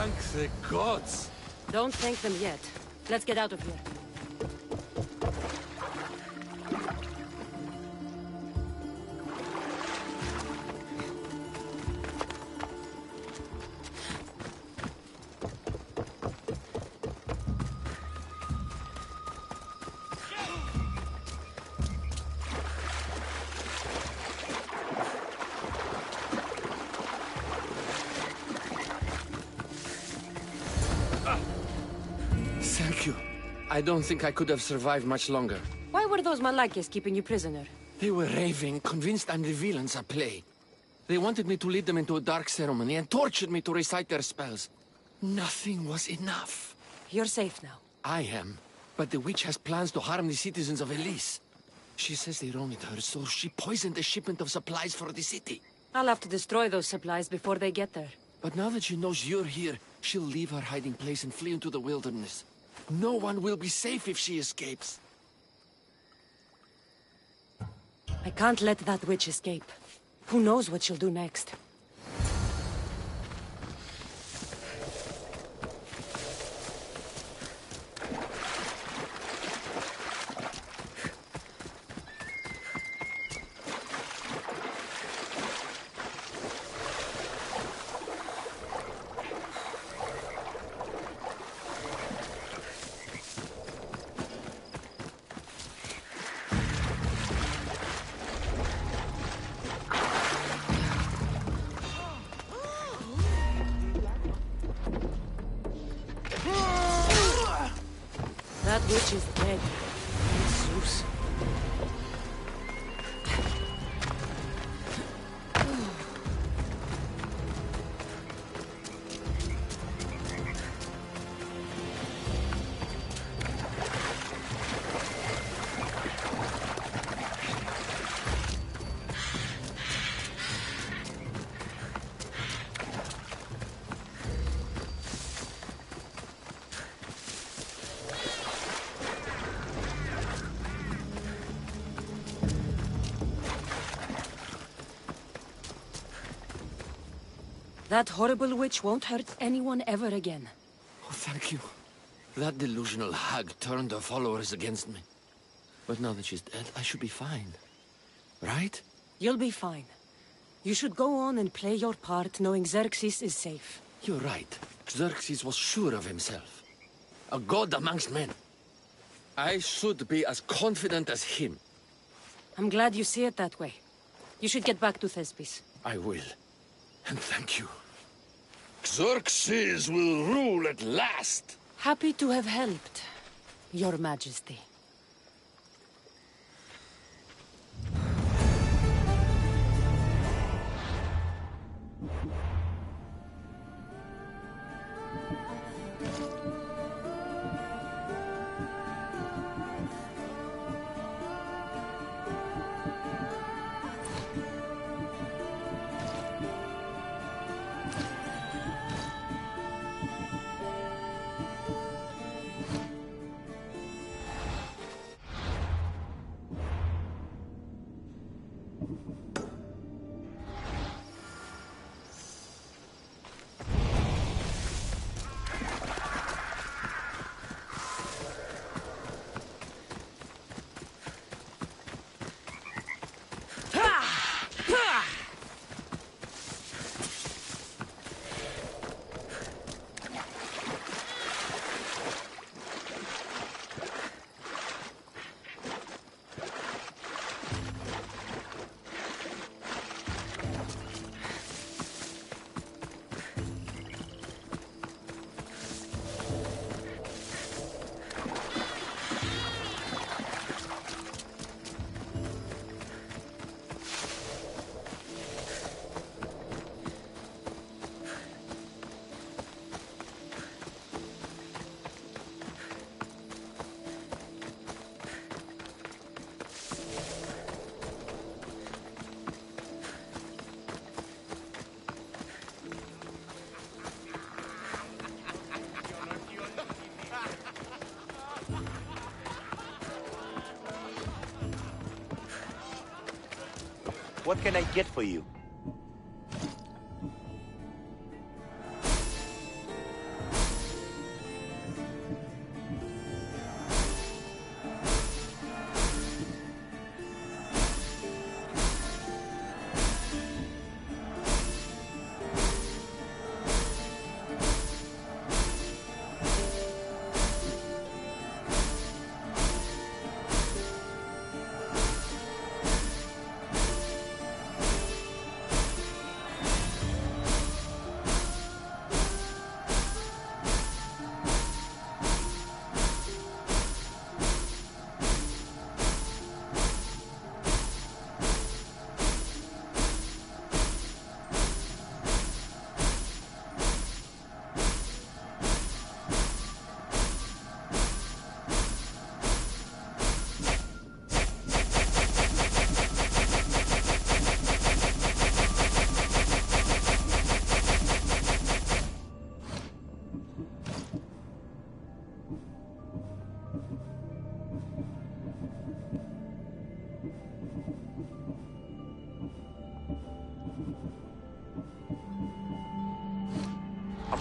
Thank the gods! Don't thank them yet. Let's get out of here. Thank you. I don't think I could have survived much longer. Why were those Malakis keeping you prisoner? They were raving, convinced I'm the villains at play. They wanted me to lead them into a dark ceremony and tortured me to recite their spells. Nothing was enough. You're safe now. I am, but the witch has plans to harm the citizens of Elise. She says they wronged her, so she poisoned a shipment of supplies for the city. I'll have to destroy those supplies before they get there. But now that she knows you're here, she'll leave her hiding place and flee into the wilderness. No one will be safe if she escapes. I can't let that witch escape. Who knows what she'll do next? That witch is dead. Zeus. That horrible witch won't hurt anyone ever again. Oh, thank you. That delusional hag turned her followers against me. But now that she's dead, I should be fine. Right? You'll be fine. You should go on and play your part knowing Xerxes is safe. You're right. Xerxes was sure of himself. A god amongst men. I should be as confident as him. I'm glad you see it that way. You should get back to Thespis. I will. And thank you. Xerxes will rule at last! Happy to have helped, Your Majesty. What can I get for you?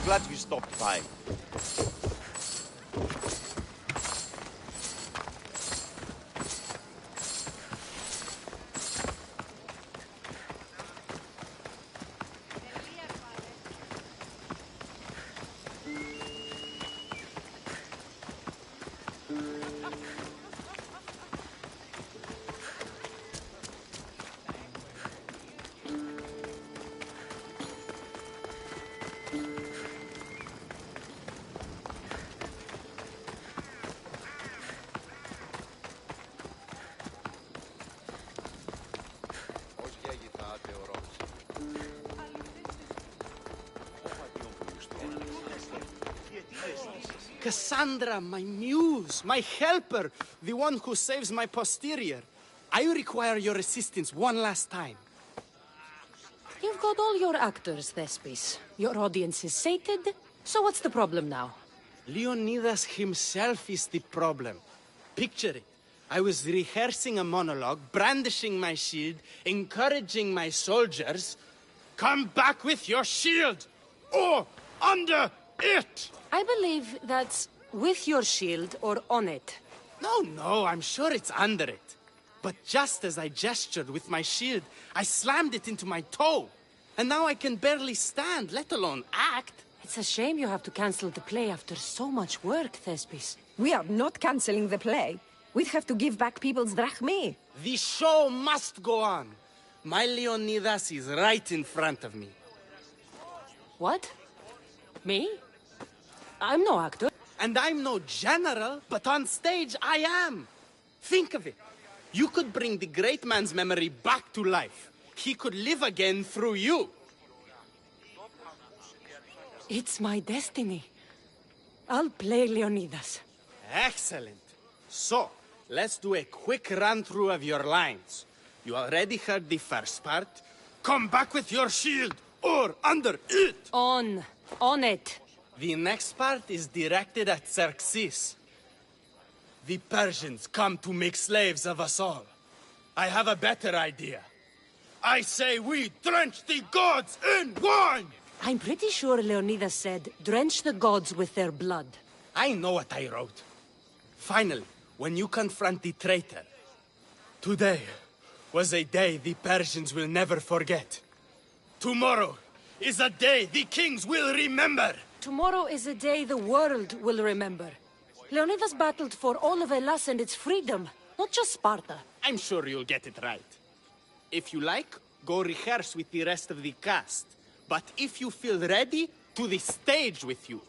glad you stopped by. Cassandra, my muse, my helper, the one who saves my posterior. I require your assistance one last time. You've got all your actors, Thespis. Your audience is sated, so what's the problem now? Leonidas himself is the problem. Picture it. I was rehearsing a monologue, brandishing my shield, encouraging my soldiers. Come back with your shield! Or under it! I believe that's with your shield or on it. No, I'm sure it's under it. But just as I gestured with my shield, I slammed it into my toe. And now I can barely stand, let alone act. It's a shame you have to cancel the play after so much work, Thespis. We are not canceling the play. We'd have to give back people's drachmae. The show must go on. My Leonidas is right in front of me. What? Me? I'm no actor. And I'm no general, but on stage I am. Think of it. You could bring the great man's memory back to life. He could live again through you. It's my destiny. I'll play Leonidas. Excellent. So, let's do a quick run-through of your lines. You already heard the first part. Come back with your shield, or under it! On it. The next part is directed at Xerxes. The Persians come to make slaves of us all. I have a better idea. I say we drench the gods in wine! I'm pretty sure Leonidas said, drench the gods with their blood. I know what I wrote. Finally, when you confront the traitor, today was a day the Persians will never forget. Tomorrow is a day the kings will remember. Tomorrow is a day the world will remember. Leonidas battled for all of Hellas and its freedom, not just Sparta. I'm sure you'll get it right. If you like, go rehearse with the rest of the cast. But if you feel ready, to the stage with you.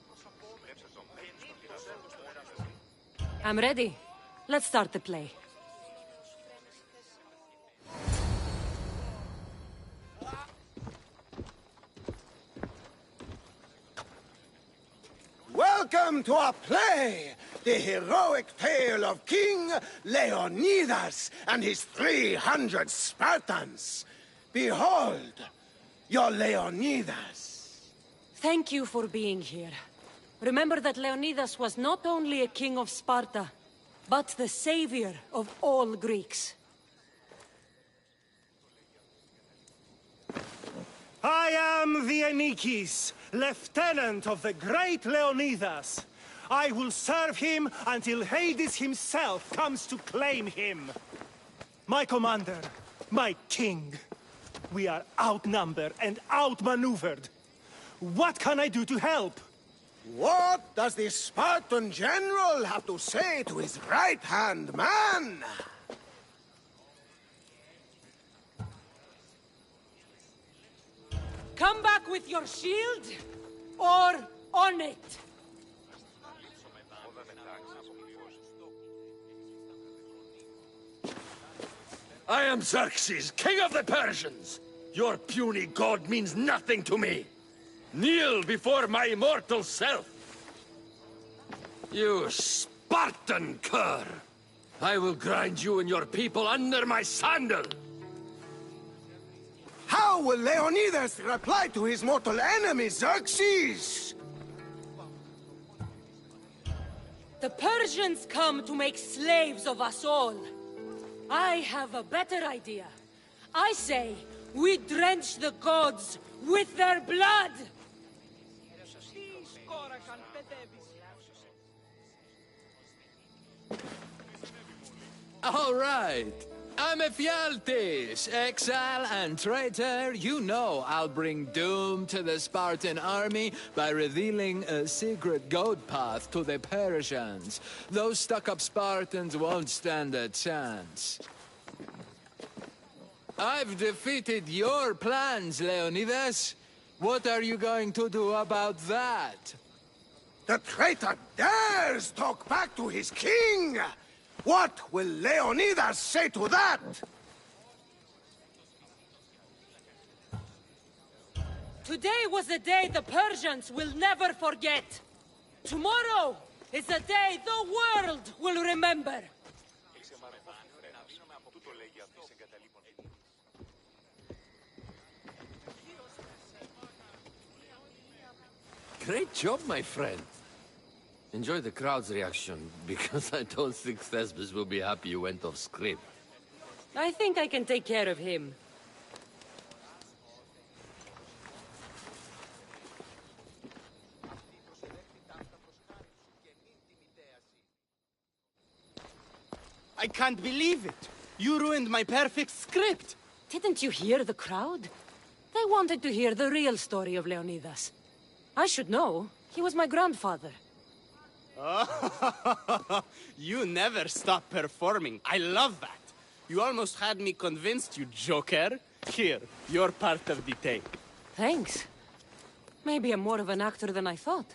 I'm ready. Let's start the play. Welcome to our play, the heroic tale of King Leonidas and his 300 Spartans. Behold, your Leonidas. Thank you for being here. Remember that Leonidas was not only a king of Sparta, but the savior of all Greeks. I am the Anikis, lieutenant of the great Leonidas. I will serve him until Hades himself comes to claim him. My commander, my king, we are outnumbered and outmaneuvered. What can I do to help? What does the Spartan general have to say to his right-hand man? Come back with your shield, or on it. I am Xerxes, king of the Persians. Your puny god means nothing to me. Kneel before my immortal self. You Spartan cur! I will grind you and your people under my sandal! How will Leonidas reply to his mortal enemy, Xerxes? The Persians come to make slaves of us all. I have a better idea. I say, we drench the gods with their blood! All right. I'm Ephialtes, exile and traitor. You know I'll bring doom to the Spartan army by revealing a secret goat path to the Persians. Those stuck-up Spartans won't stand a chance. I've defeated your plans, Leonidas. What are you going to do about that? The traitor dares talk back to his king! What will Leonidas say to that? Today was a day the Persians will never forget. Tomorrow is a day the world will remember. Great job, my friend. Enjoy the crowd's reaction, because I don't think Thesbis will be happy you went off script. I think I can take care of him. I can't believe it! You ruined my perfect script! Didn't you hear the crowd? They wanted to hear the real story of Leonidas. I should know. He was my grandfather. Oh, you never stop performing. I love that. You almost had me convinced, you joker. Here, you're part of the take. Thanks. Maybe I'm more of an actor than I thought.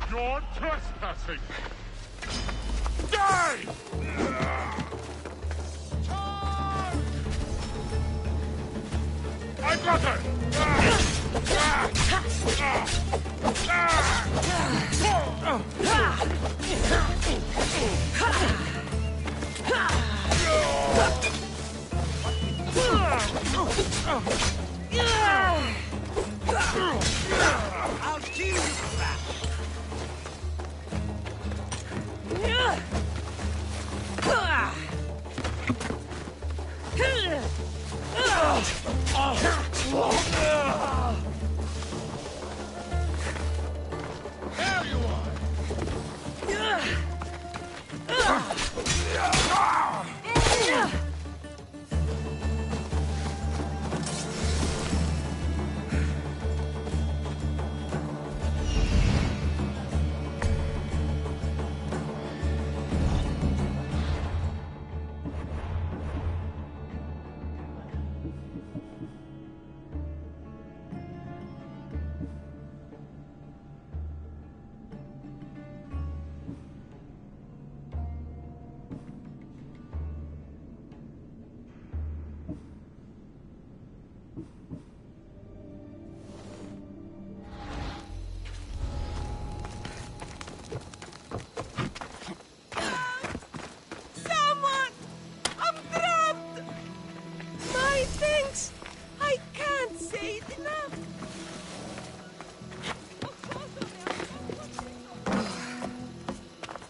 You're trespassing! Die! I got her!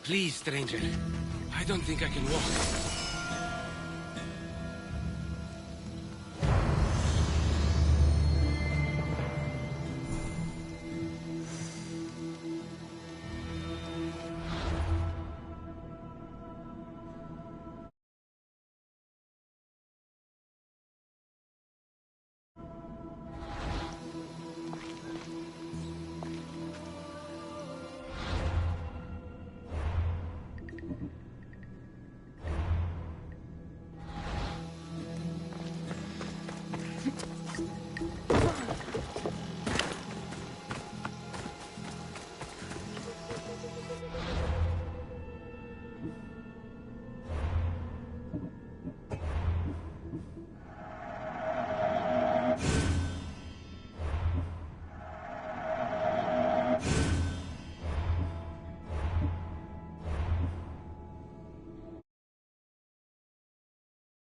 Please, stranger. I don't think I can walk.